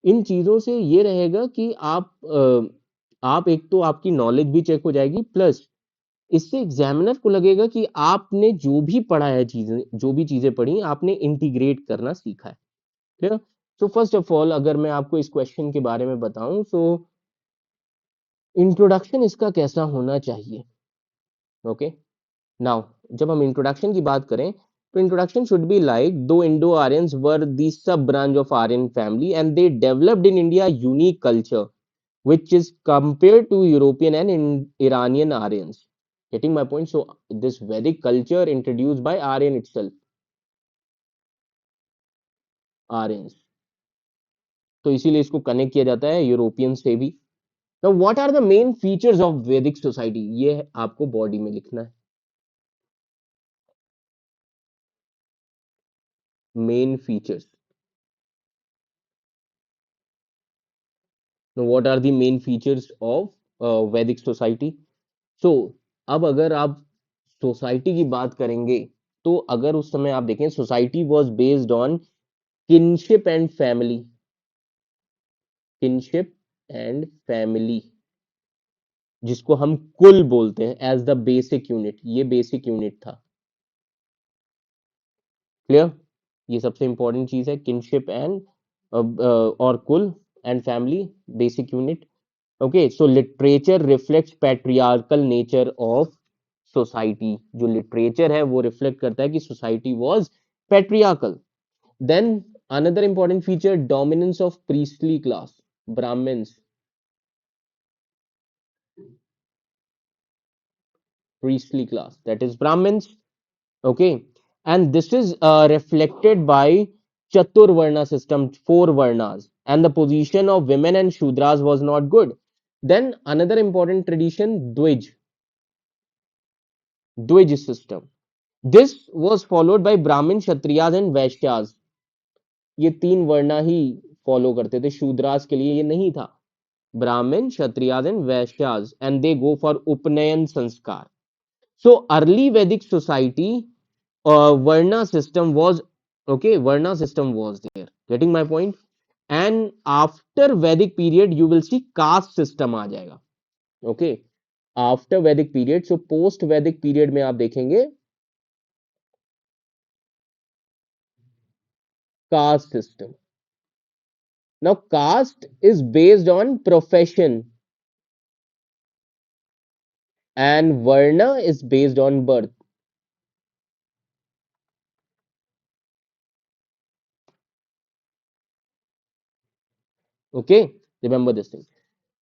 इन चीजों से ये रहेगा कि आप एक तो आपकी नॉलेज भी चेक हो जाएगी, प्लस इससे एग्जामिनर को लगेगा कि आपने जो भी पढ़ा है, चीजें जो भी चीजें पढ़ी आपने इंटीग्रेट करना सीखा है. Clear? So first of all अगर मैं आपको इस क्वेश्चन के बारे में बताऊं, सो इंट्रोडक्शन इसका कैसा होना चाहिए. ओके, नाउ जब हम इंट्रोडक्शन की बात करें, तो इंट्रोडक्शन शुड बी लाइक दो Indo Aryans were the sub branch of Aryan family and they developed in India unique culture which is compared to European and Iranian Aryans. Getting my point? So this Vedic culture introduced by Aryan itself, Aryans. तो इसीलिए इसको connect किया जाता है European से भी. Now what are the main features of Vedic society? ये आपको बॉडी में लिखना है. Main features. Now what are the main features of Vedic society? So अब अगर आप सोसाइटी की बात करेंगे, तो अगर उस समय आप देखें, society was based on kinship and family. Kinship and family, जिसको हम कुल बोलते हैं एज द बेसिक यूनिट. ये बेसिक यूनिट था. क्लियर? ये सबसे इंपॉर्टेंट चीज है, किनशिप एंड और कुल and family, basic unit. Okay, so literature reflects patriarchal nature of society. जो लिटरेचर है वो रिफ्लेक्ट करता है कि society was patriarchal. Then another important feature, dominance of priestly class, Brahmans, priestly class, that is Brahmins. Okay, and this is reflected by Chaturvarna system, four Varnas, and the position of women and Shudras was not good. Then another important tradition, Dvij system. This was followed by Brahmin, Kshatriyas and Vaishyas. ये तीन वर्णा ही follow करते थे, शूद्रास के लिए ये नहीं था. ब्राह्मण, Kshatriyas and Vaishyas, and they go for उपनयन संस्कार. So early Vedic society, Varna system was okay. Varna system was there. Getting my point? And after Vedic period, you will see caste system आ जाएगा. Okay. After Vedic period, so post Vedic period में आप देखेंगे caste system. Now caste is based on profession and Varna is based on birth. Okay, remember this thing.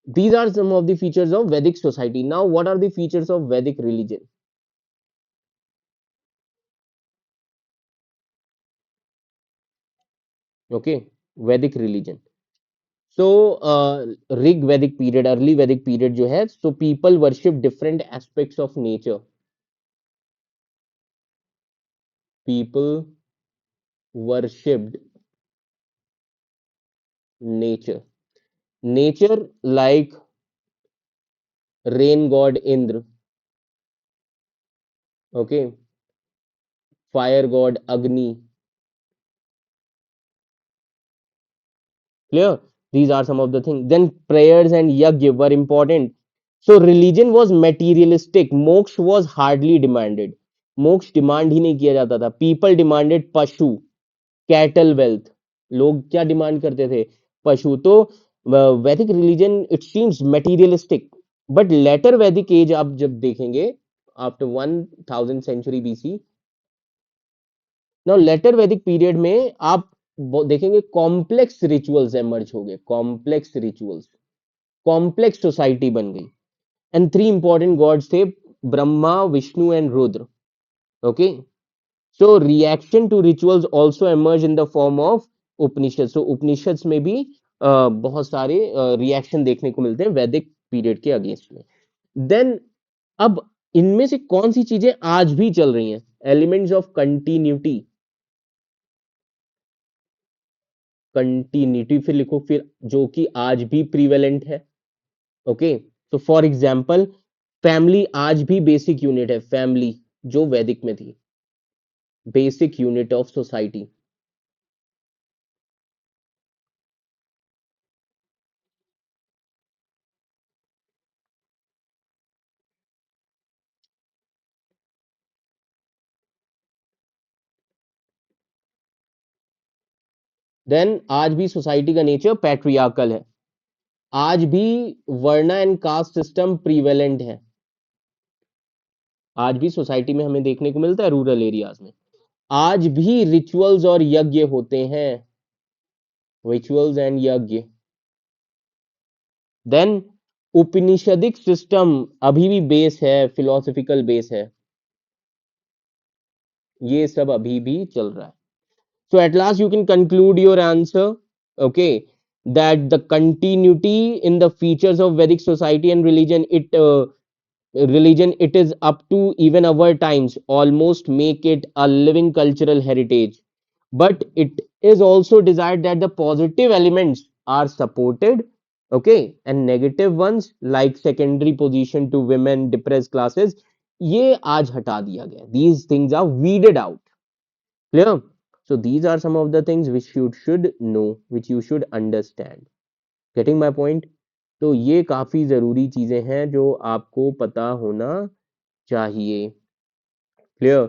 These are some of the features of Vedic society. Now, what are the features of Vedic religion? Okay, Vedic religion. So, Rig Vedic period, early Vedic period जो है, so people worship different aspects of nature. People worshipped nature. Nature like rain god Indra, okay, fire god Agni. Clear? These are some of the things. Then prayers and yajna were important. So religion was materialistic. Moksha was hardly demanded. मोक्ष demand ही नहीं किया जाता था. People demanded पशु, cattle wealth. लोग क्या demand करते थे? पशु. तो Vedic religion it seems materialistic, but later Vedic age आप जब देखेंगे after 1000 century BC, now later Vedic period में आप देखेंगे कॉम्प्लेक्स रिचुअल्स एमर्ज हो गए. कॉम्प्लेक्स रिचुअल्स, कॉम्प्लेक्स सोसाइटी बन गई. एंड थ्री इंपॉर्टेंट गॉड्स थे, Brahma, Vishnu and Rudra. Okay, so reaction to rituals also emerge in the form of Upanishad. So Upanishads में भी बहुत सारे रिएक्शन देखने को मिलते हैं वैदिक पीरियड के अगेंस्ट में. देन अब इनमें से कौन सी चीजें आज भी चल रही हैं? Elements of continuity. कंटिन्यूटी फिर लिखो, फिर जो कि आज भी प्रीवेलेंट है. ओके, तो फॉर एग्जाम्पल फैमिली आज भी बेसिक यूनिट है. फैमिली जो वैदिक में थी, basic unit of society. Then आज भी सोसाइटी का नेचर पैट्रियार्कल है. आज भी varna and caste system prevalent है. आज भी सोसाइटी में हमें देखने को मिलता है रूरल एरियाज में. आज भी रिचुअल्स और यज्ञ होते हैं. रिचुअल्स एंड यज्ञ. देन उपनिषदिक सिस्टम अभी भी बेस है, फिलोसफिकल बेस है. ये सब अभी भी चल रहा है. So at last you can conclude your answer, okay, that the continuity in the features of Vedic society and religion, it is up to even our times almost make it a living cultural heritage. But it is also desired that the positive elements are supported, okay, and negative ones like secondary position to women, depressed classes, ये आज हटा दिया गया. These things are weeded out. Clear? So these are some of the things which you should know, which you should understand. Getting my point? तो ये काफी जरूरी चीजें हैं जो आपको पता होना चाहिए. क्लियर?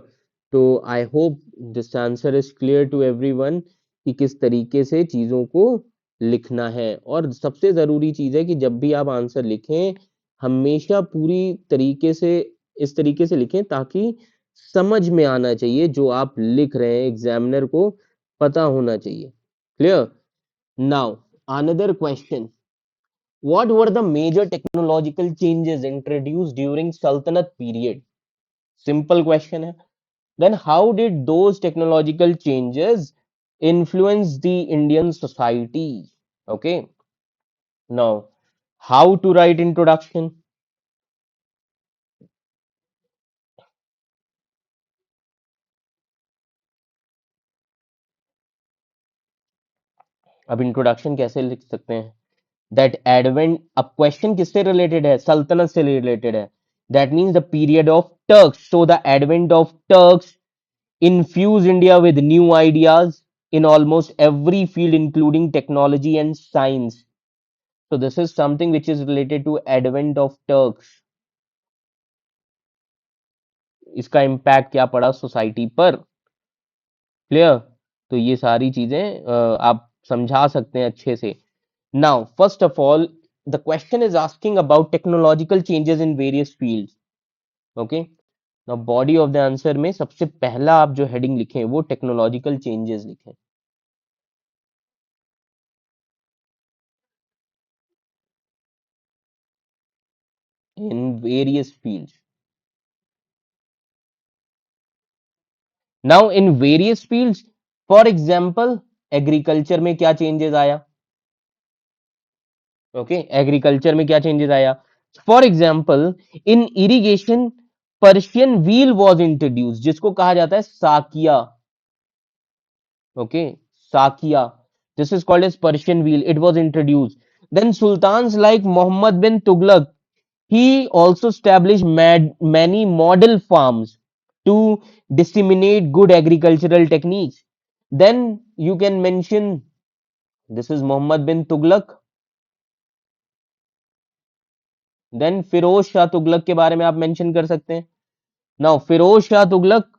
तो I hope this answer is clear to everyone कि किस तरीके से चीजों को लिखना है. और सबसे जरूरी चीज है कि जब भी आप आंसर लिखें हमेशा पूरी तरीके से इस तरीके से लिखें ताकि समझ में आना चाहिए. जो आप लिख रहे हैं एग्जामिनर को पता होना चाहिए. Clear? Now another question, what were the major technological changes introduced during Sultanate period? Simple question है. Then how did those technological changes influence the Indian society? Okay, now how to write introduction? अब introduction कैसे लिख सकते हैं? That advent, अब question किससे related है? सल्तनत से रिलेटेड है. That means the period of Turks. So the advent of Turks infused India with new ideas in almost every field, including technology and science. So this is something which is related to advent of Turks. इसका impact क्या पड़ा society पर? Clear? तो ये सारी चीजें आप समझा सकते हैं अच्छे से. Now first of all the question is asking about technological changes in various fields. Okay, now body of the answer में सबसे पहला आप जो हेडिंग लिखें वो टेक्नोलॉजिकल चेंजेस लिखें. in various fields. Now in various fields, for example, agriculture में क्या चेंजेस आया? ओके, एग्रीकल्चर में क्या चेंजेस आया? For example, in irrigation Persian wheel was introduce, जिसको कहा जाता है saqiya. Okay, saqiya, this is called as Persian wheel, it was introduce. Then sultans like Mohammad bin Tughlaq, he also established many model farms to disseminate good agricultural techniques. Then you can mention, this is Muhammad bin Tughlaq. Then Firoz Shah Tughlaq के बारे में आप mention कर सकते हैं. Now Firoz Shah Tughlaq,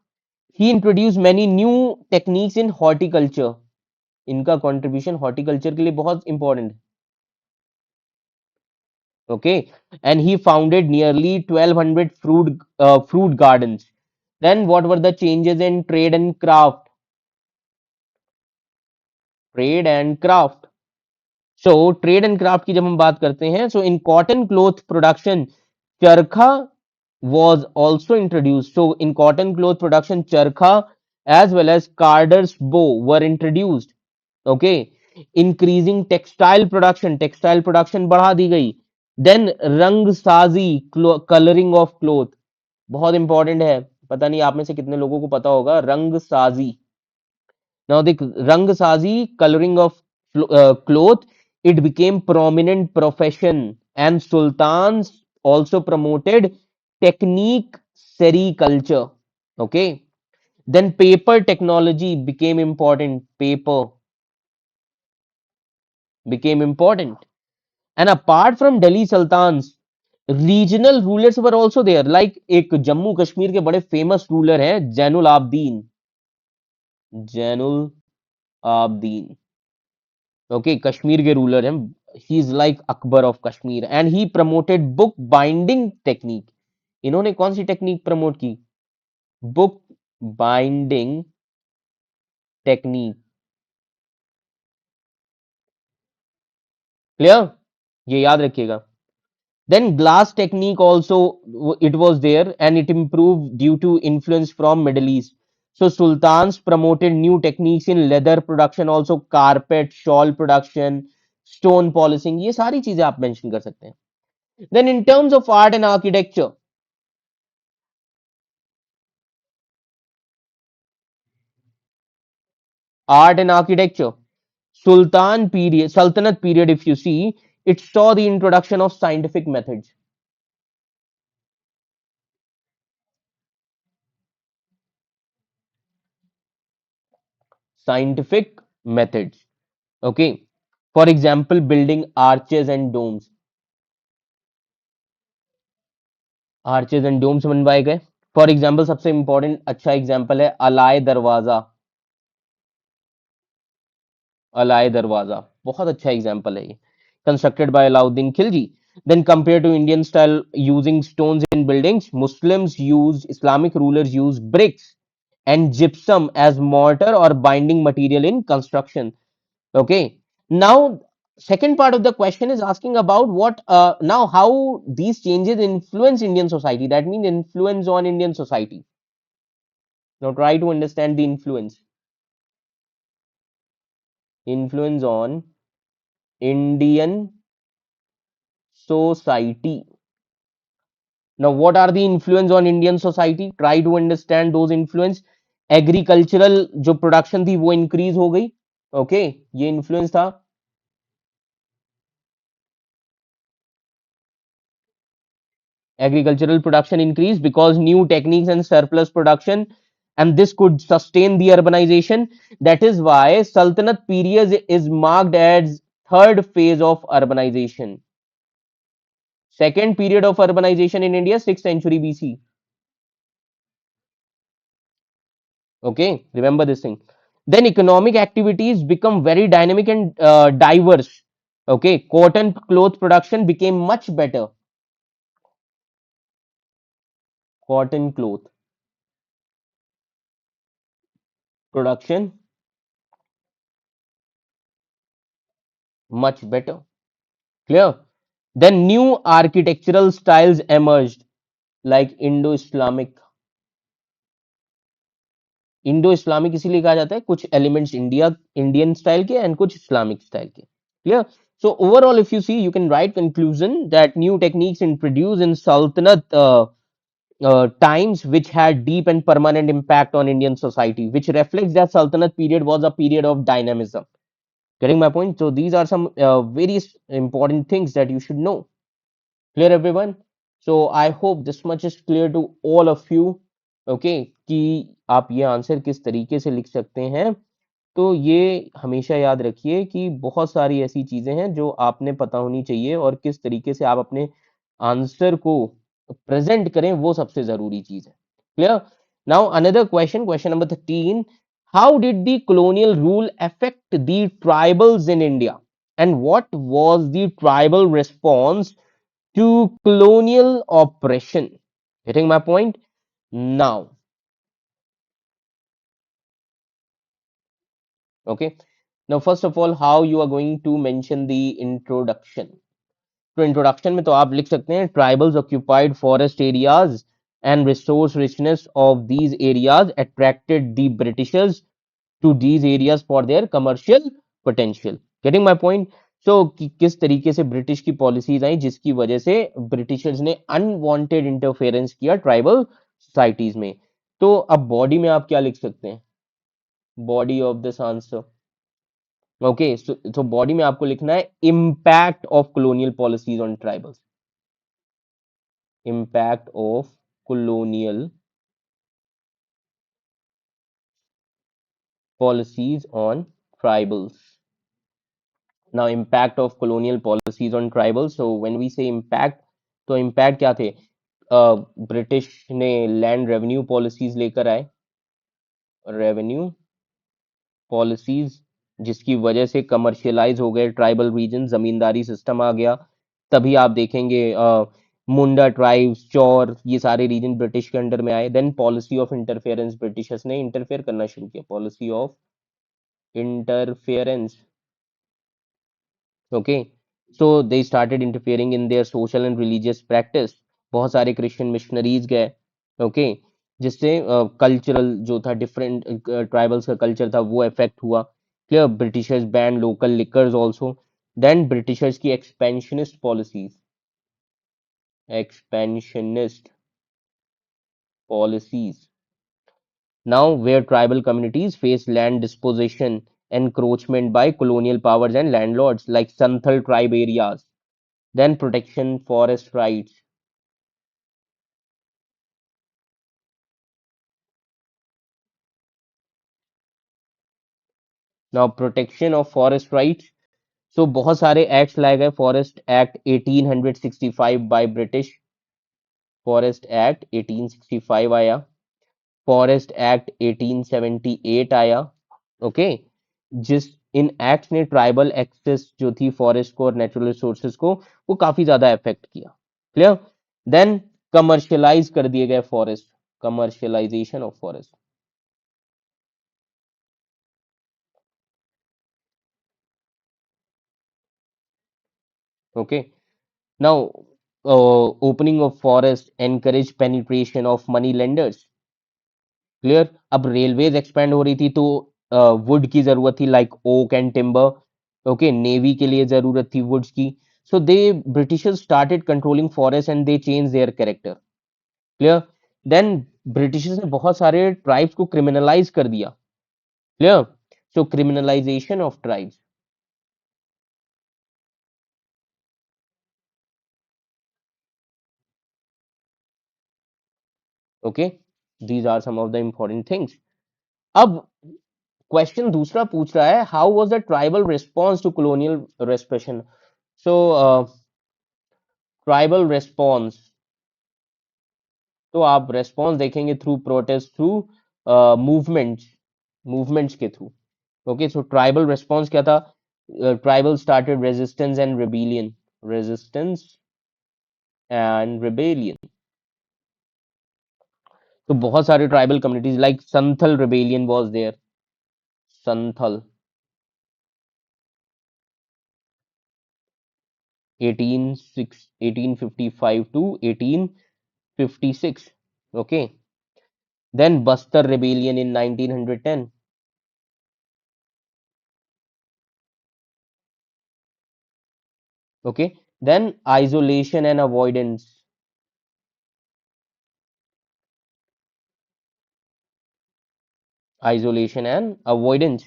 he introduce many new techniques in horticulture. इनका contribution horticulture के लिए बहुत इंपॉर्टेंट है. Okay, and he founded nearly 1200 fruit gardens. Then what were the changes in trade and craft? Trade and craft. So trade and craft की जब हम बात करते हैं, so in cotton cloth production, चरखा was also introduced. So in cotton cloth production, charkha as well as carder's bow were introduced. Okay, increasing textile production बढ़ा दी गई. Then रंग साजी, coloring of cloth, बहुत इंपॉर्टेंट है. पता नहीं आप में से कितने लोगों को पता होगा रंग साजी. Now the rang sazi, coloring of cloth, it became prominent profession, and sultans also promoted technique sericulture. Okay, then paper technology became important. Paper became important, and apart from Delhi sultans, regional rulers were also there. Like एक जम्मू कश्मीर के बड़े famous ruler हैं Zainul Abidin. Zainul Abidin, okay, Kashmir के ruler हैं. He is like Akbar of Kashmir, and he promoted book binding technique. इन्होंने कौन सी technique promote की? Book binding technique. क्लियर, ये याद रखिएगा. Then glass technique also, it was there and it improve due to influence from Middle East. So sultans promoted new techniques in leather production, also carpet, shawl production, stone polishing. ये सारी चीजें आप mention कर सकते हैं. Then in terms of art and architecture, art and architecture, Sultanate period, if you see, it saw the introduction of scientific methods. Scientific methods. Okay. For example, building arches and domes. Arches and domes बनवाए गए. For example, सबसे important अच्छा example है अलाय दरवाजा. अलाय दरवाजा बहुत अच्छा example है ये. Constructed by Alauddin Khilji. Then compared to Indian style using stones in buildings, Muslims used, Islamic rulers used bricks and gypsum as mortar or binding material in construction. Okay. Now, second part of the question is asking about now how these changes influence Indian society. That means influence on Indian society. Now try to understand the influence. Influence on Indian society. Now, what are the influence on Indian society? Try to understand those influence. Agricultural जो production थी वो increase हो गई. Okay, ये influence था. Agricultural production increased because new techniques and surplus production, and this could sustain the urbanization. That is why Sultanate period is marked as third phase of urbanization. Second period of urbanization in India, 6th century BC. Okay, remember this thing. Then economic activities become very dynamic and diverse. Okay, cotton cloth production became much better. Cotton cloth production much better. Clear? Then new architectural styles emerged like Indo Islamic इसीलिए कहा जाता है, कुछ elements Indian style के and कुछ Islamic style के। Clear? So overall, if you see, you can write conclusion that new techniques introduced in Sultanate times, which had deep and permanent impact on Indian society, which reflects that Sultanate period was a period of dynamism. Getting my point? So these are some very important things that you should know. Clear, everyone? So I hope this much is clear to all of you. Okay, कि आप ये answer किस तरीके से लिख सकते हैं। तो ये हमेशा याद रखिए कि बहुत सारी ऐसी चीजें हैं जो आपने पता होनी चाहिए, और किस तरीके से आप अपने आंसर को प्रेजेंट करें वो सबसे जरूरी चीज है। Clear? Now another question, question number 13, how did the colonial rule affect the tribals in India, and what was the tribal response to colonial oppression? Getting my point? Now, okay. Now, first of all, how you are going to mention the introduction? तो introduction में तो आप लिख सकते हैं, tribals occupied forest areas and resource richness of these areas attracted the Britishers to these areas for their commercial potential. Getting my point? So किस तरीके से ब्रिटिश की पॉलिसीज आई जिसकी वजह से ब्रिटिशर्स ने अनवांटेड इंटरफेरेंस किया ट्राइबल सोसाइटीज में। तो अब बॉडी में आप क्या लिख सकते हैं? Body of this answer, okay, so body में आपको लिखना है impact of colonial policies on tribals. impact of colonial policies on tribals. Now, impact of colonial policies on tribals. So when we say impact, तो impact क्या थे? British ने land revenue policies लेकर आए, रेवेन्यू पॉलिसीज, जिसकी वजह से commercialise हो गए ट्राइबल रीजन, जमींदारी सिस्टम आ गया। तभी आप देखेंगे मुंडा ट्राइब्स, चौर, ये सारे रीजन ब्रिटिश के अंडर में आए। Then policy of interference, Britishers ने इंटरफेयर करना शुरू किया, policy of interference. Okay, so they started interfering in their social and religious practice. बहुत सारे क्रिश्चियन मिशनरीज गए, ओके, जिससे कल्चरल जो था, डिफरेंट ट्राइबल्स का कल्चर था वो इफेक्ट हुआ। Clear? Britishers ban local liquors also. Then Britishers की expansionist policies, expansionist policies. Now, where tribal communities face land dispossession, encroachment by colonial powers and landlords like Santhal tribe areas, then protection forest rights. Now, protection of forest rights. So बहुत सारे acts लाए गए, forest act 1865 by British, forest act 1865 आया, forest act 1878 आया। Okay, जिस इन acts ने tribal access जो थी फॉरेस्ट को और नेचुरल रिसोर्सेज को, वो काफी ज्यादा इफेक्ट किया। क्लियर? देन कमर्शियलाइज कर दिए गए forest, commercialisation of forest. Okay, now opening of forest encourage penetration of money lenders. Clear? अब रेलवेज एक्सपेंड हो रही थी, तो वुड की जरूरत थी, like oak and timber. Okay, navy के लिए जरूरत थी वुड्स की। So they Britishers started controlling forest and they change their character. Clear? Then Britishers ने बहुत सारे ट्राइब्स को क्रिमिनलाइज कर दिया। Clear? So criminalisation of tribes. Okay, these are some of the important things. अब क्वेश्चन दूसरा पूछ रहा है, how was the tribal response to colonial repression? So tribal response, तो आप रेस्पॉन्स देखेंगे through protest, through movements, movements के through. Okay, so tribal response क्या था? Tribal started resistance and rebellion, resistance and rebellion. तो बहुत सारे tribal communities like Santhal rebellion was there, Santhal 1855 to 1856. Okay. Then Bastar Rebellion in 1910. Okay. Then isolation and avoidance. Isolation and avoidance.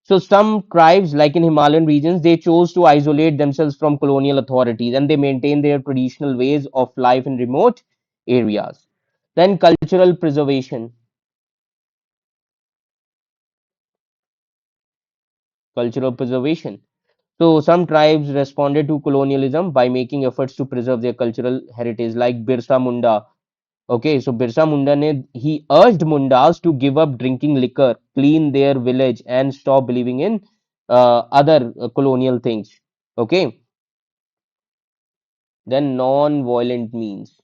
So some tribes, like in Himalayan regions, they chose to isolate themselves from colonial authorities and they maintain their traditional ways of life in remote areas. Then cultural preservation. Cultural preservation. So some tribes responded to colonialism by making efforts to preserve their cultural heritage, like Birsa Munda. Okay, so Birsa Munda he urged Mundas to give up drinking liquor, clean their village, and stop believing in other colonial things. Okay, then non-violent means.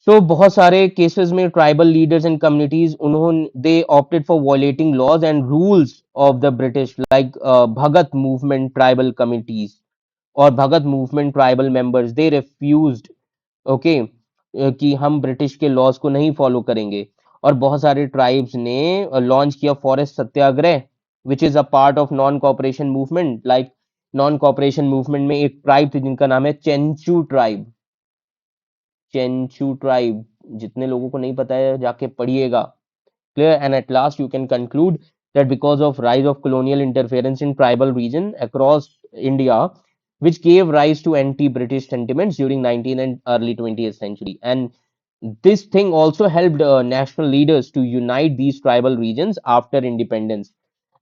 So बहुत सारे cases में tribal leaders and communities उन्होंने they opted for violating laws and rules of the British, like Bhagat movement tribal committees or Bhagat movement tribal members, they refused, okay, कि हम British के laws को नहीं follow करेंगे। और बहुत सारे ट्राइब्स ने लॉन्च किया forest Satyagraha, which is a part of non cooperation movement. Like non cooperation movement में एक ट्राइब थी जिनका नाम है चेंचू ट्राइब। चेंचू ट्राइब, जितने लोगों को नहीं पता है जाके पढ़िएगा। Clear. And at last, you can conclude that because of rise of colonial interference in tribal region across India, which gave rise to anti-British sentiments during 19th and early 20th century, and this thing also helped national leaders to unite these tribal regions after independence.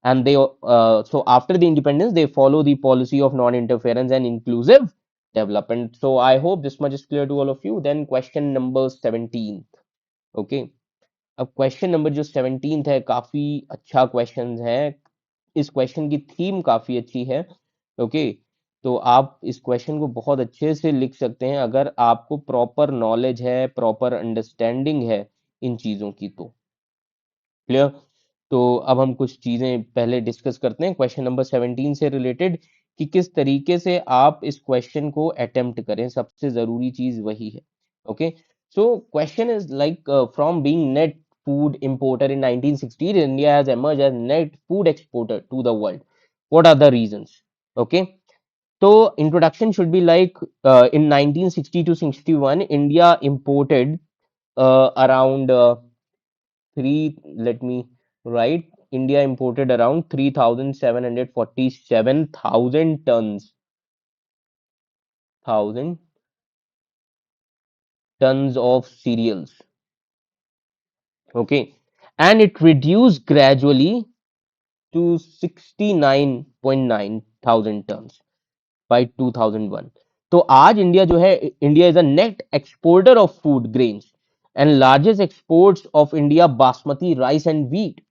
And they so after the independence, they follow the policy of non-interference and inclusive development. So I hope this much is clear to all of you. Then question number 17. Okay. अब question number जो 17th है, काफी अच्छा question है। इस question की theme काफी अच्छी है। ओके, तो आप इस क्वेश्चन को बहुत अच्छे से लिख सकते हैं अगर आपको प्रॉपर नॉलेज है, प्रॉपर अंडरस्टैंडिंग है इन चीजों की। तो क्लियर। तो अब हम कुछ चीजें पहले डिस्कस करते हैं क्वेश्चन नंबर 17 से रिलेटेड, कि किस तरीके से आप इस क्वेश्चन को अटेम्प्ट करें। सबसे जरूरी चीज वही है। Okay, so question is like from being net food importer in 1960s, India has emerged as net food exporter to the world. What are the reasons? Okay, so introduction should be like, in 1960 to 61, India imported around three. Let me write. India imported around 3,747,000 thousand tons of cereals. Okay, and it reduced gradually to 69.9 thousand tons by 2001. तो आज India जो है, India is a net exporter of food grains and largest exports of India basmati rice and wheat.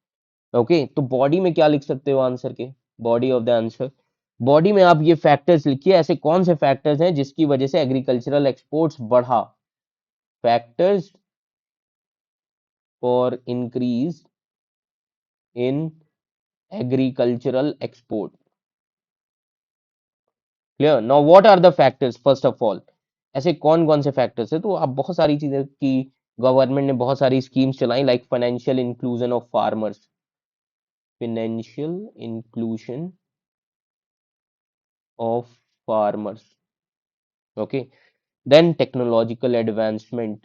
Okay, तो body में क्या लिख सकते हो आंसर के, body of the answer, body में आप ये फैक्टर्स लिखिए, ऐसे कौन से फैक्टर्स हैं जिसकी वजह से एग्रीकल्चरल एक्सपोर्ट्स बढ़ा। Factors for increase in agricultural export. Clear. Now what are the factors first of all, ऐसे कौन कौन से फैक्टर्स है। तो आप बहुत सारी चीजें की, गवर्नमेंट ने बहुत सारी स्कीम्स चलाई, like financial inclusion of farmers, financial inclusion of farmers. Okay, then technological advancement.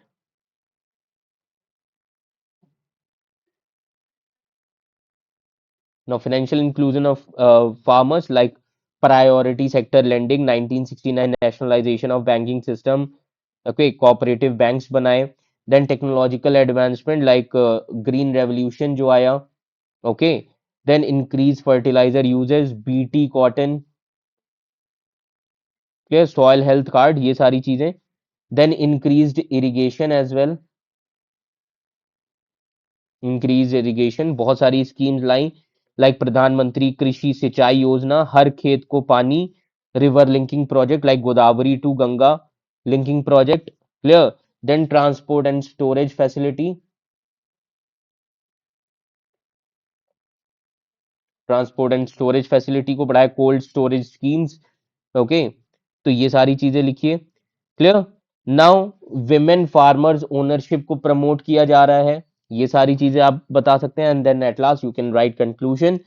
Now financial inclusion of farmers, like priority sector lending, 1969 nationalization of banking system, okay, cooperative banks बनाए, then technological advancement like green revolution जो आया, okay, then increase fertilizer uses, bt cotton, clear, soil health card, ये सारी चीजें, then increased irrigation as well, increase irrigation, बहुत सारी schemes लाई, like प्रधानमंत्री कृषि सिंचाई योजना, हर खेत को पानी, river linking project like Godavari to Ganga linking project. Clear. Then transport and storage facility, transport and storage facility को बढ़ाया, कोल्ड स्टोरेज स्कीम्स। ओके, तो ये सारी चीजें लिखिए। Clear. Now women farmers ownership को प्रमोट किया जा रहा है, ये सारी चीजें आप बता सकते हैं। And then at last you can write conclusion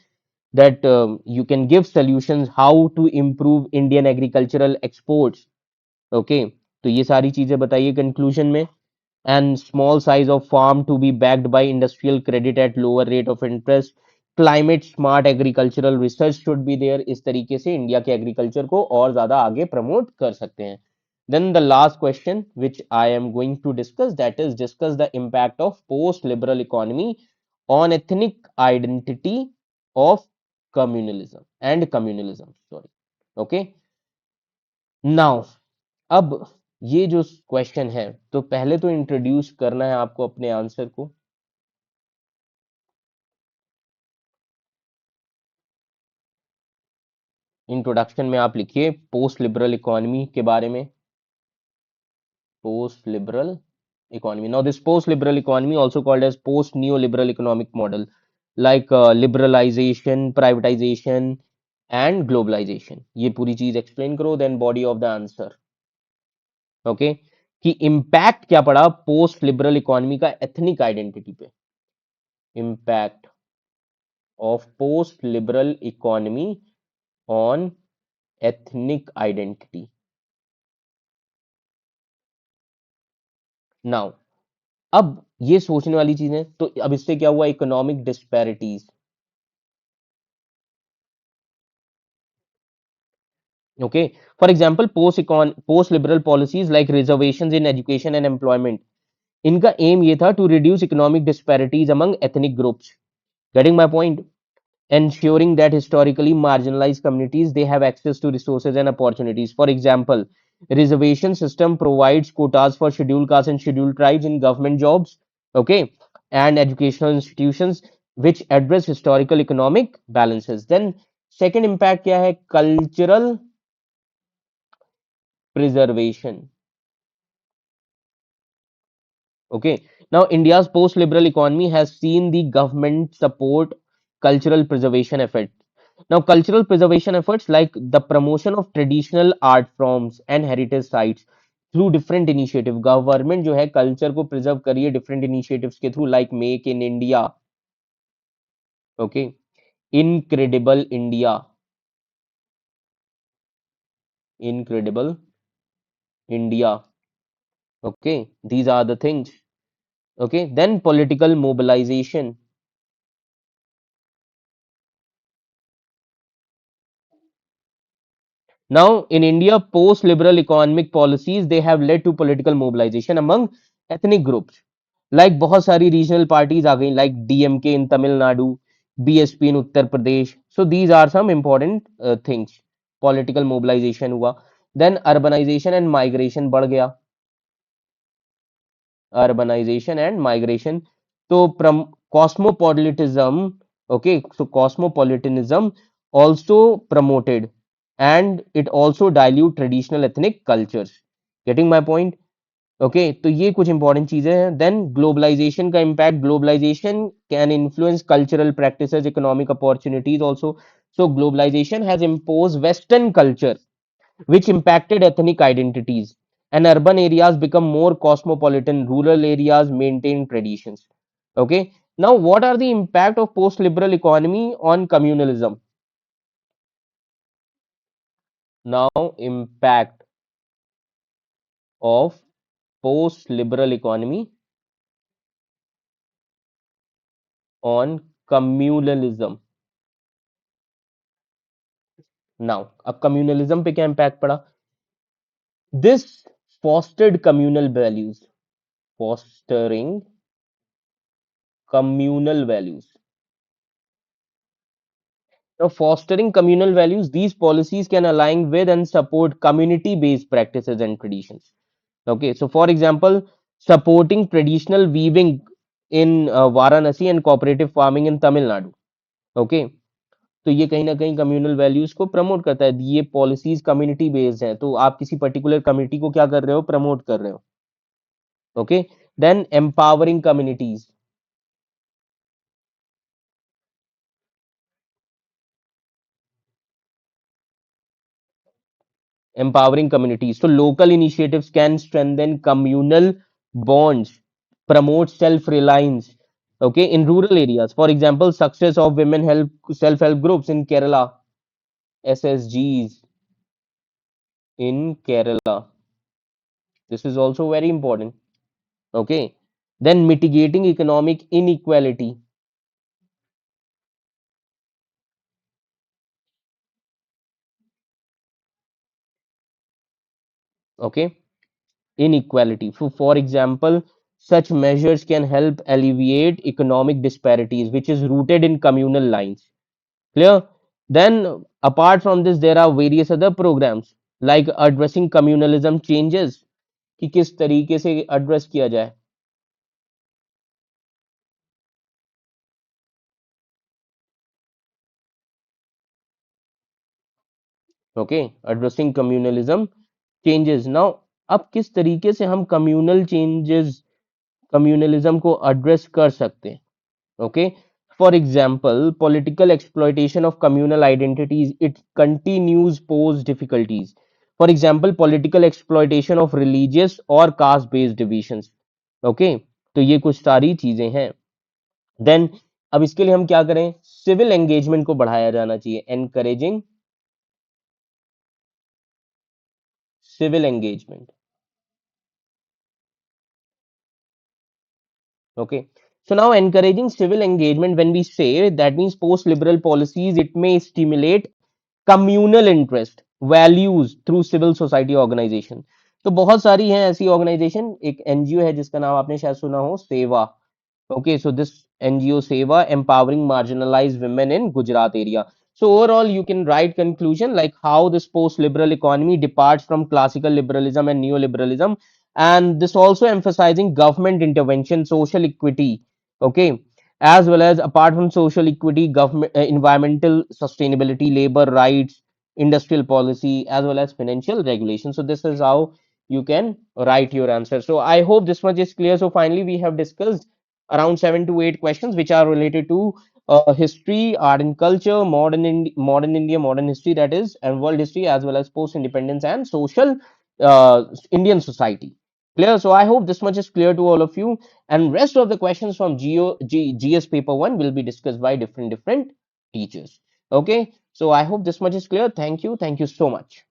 that you can give solutions how to improve Indian agricultural exports. Okay, तो ये सारी चीजें बताइए कंक्लूजन में। and small size of farm to be backed by industrial credit at lower rate of interest, climate smart agricultural research should be there। इस तरीके से India के एग्रीकल्चर को और ज्यादा आगे प्रमोट कर सकते हैं। then the last question which I am going to discuss, that is discuss the impact of post liberal economy on ethnic identity of communalism, sorry। okay, now अब ये जो क्वेश्चन है, तो पहले तो इंट्रोड्यूस करना है आपको अपने आंसर को। इंट्रोडक्शन में आप लिखिए पोस्ट लिबरल इकोनॉमी के बारे में। Post liberal economy, now this post liberal economy also called as post neoliberal economic model, like liberalization, privatization and globalization। ये पूरी चीज एक्सप्लेन करो, then body of the answer. Okay, कि इम्पैक्ट क्या पड़ा पोस्ट लिबरल इकोनॉमी का ethnic identity पे। Impact of post-liberal economy on ethnic identity। Now, अब ये सोचने वाली चीज है, तो अब इससे क्या हुआ, economic disparities. Okay, for example post liberal policies like reservations in education and employment, इनका एम ये था to reduce economic disparities among ethnic groups. Getting my point. ensuring that historically marginalized communities they have access to resources and opportunities। For example, reservation system provides quotas for scheduled castes and scheduled tribes in government jobs, okay, and educational institutions which address historical economic balances। Then second impact क्या है, cultural preservation। Okay. Now, India's post-liberal economy has seen the government support cultural preservation efforts. Now, cultural preservation efforts like the promotion of traditional art forms and heritage sites through different initiative। Government जो है culture को preserve करिए different initiatives के through, like Make in India, okay, Incredible India, Incredible India, okay, these are the things। Okay, then political mobilization। Now, in India, post-liberal economic policies they have led to political mobilization among ethnic groups. Like बहुत सारी regional parties आ गई, like DMK in Tamil Nadu, BSP in Uttar Pradesh। So these are some important things। Political mobilization हुआ। Then urbanization and migration बढ़ गया। Urbanization and migration। तो cosmopolitanism, okay, so cosmopolitanism also promoted and it also dilute traditional ethnic cultures। Getting my point? Okay, तो ये कुछ important चीजें हैं। Then globalization का impact, globalization can influence cultural practices, economic opportunities also. So globalization has impose western culture which impacted ethnic identities, and urban areas become more cosmopolitan, rural areas maintain traditions। Okay, now what are the impact of post liberal economy on communalism? Now impact of post liberal economy on communalism। Now अब communalism पे क्या impact पड़ा, this fostered communal values, fostering communal values। Now, fostering communal values, these policies can align with and support community-based practices and traditions। Okay, so for example, supporting traditional weaving in Varanasi and cooperative farming in Tamil Nadu। Okay, तो ये कहीं ना कहीं communal values को promote करता है। ये policies community based हैं, तो आप किसी पर्टिकुलर कम्युनिटी को क्या कर रहे हो, प्रमोट कर रहे हो। Okay, then empowering communities. empowering communities. So local initiatives can strengthen communal bonds, promote self-reliance. Okay, in rural areas, for example, success of women help self-help groups in Kerala, SSGs in Kerala. This is also very important. Okay, then mitigating economic inequality. Okay, inequality. For example, such measures can help alleviate economic disparities, which is rooted in communal lines. Clear? Then, apart from this, there are various other programs like addressing communalism changes कि किस तरीके से address किया जाए. Okay, addressing communalism changes. Now अब किस तरीके से हम कम्युनलिज्म को एड्रेस कर सकते हैं. Okay, for example, political exploitation of communal identities, it continues pose difficulties. For example, political exploitation of religious or caste based divisions. Okay, तो ये कुछ सारी चीजें हैं. Then अब इसके लिए हम क्या करें, सिविल एंगेजमेंट को बढ़ाया जाना चाहिए, encouraging civil engagement. Okay. So now encouraging civil engagement, when we say that means post liberal policies, it may stimulate communal interest, values through civil society organization. तो बहुत सारी हैं ऐसी ऑर्गेनाइजेशन. एक एनजीओ है जिसका नाम आपने शायद सुना हो, सेवा. Okay, so this NGO Seva empowering marginalized women in Gujarat area. So overall, you can write conclusion like how this post-liberal economy departs from classical liberalism and neoliberalism, and this also emphasizing government intervention, social equity. Okay, as well as apart from social equity, government, environmental sustainability, labor rights, industrial policy, as well as financial regulation. So this is how you can write your answer. So I hope this much is clear. So finally, we have discussed around 7 to 8 questions which are related to history, art and culture, modern India, modern history, that is, and world history, as well as post independence and social Indian society. Clear? So I hope this much is clear to all of you. And rest of the questions from GS paper one will be discussed by different teachers. Okay. So I hope this much is clear. Thank you. Thank you so much.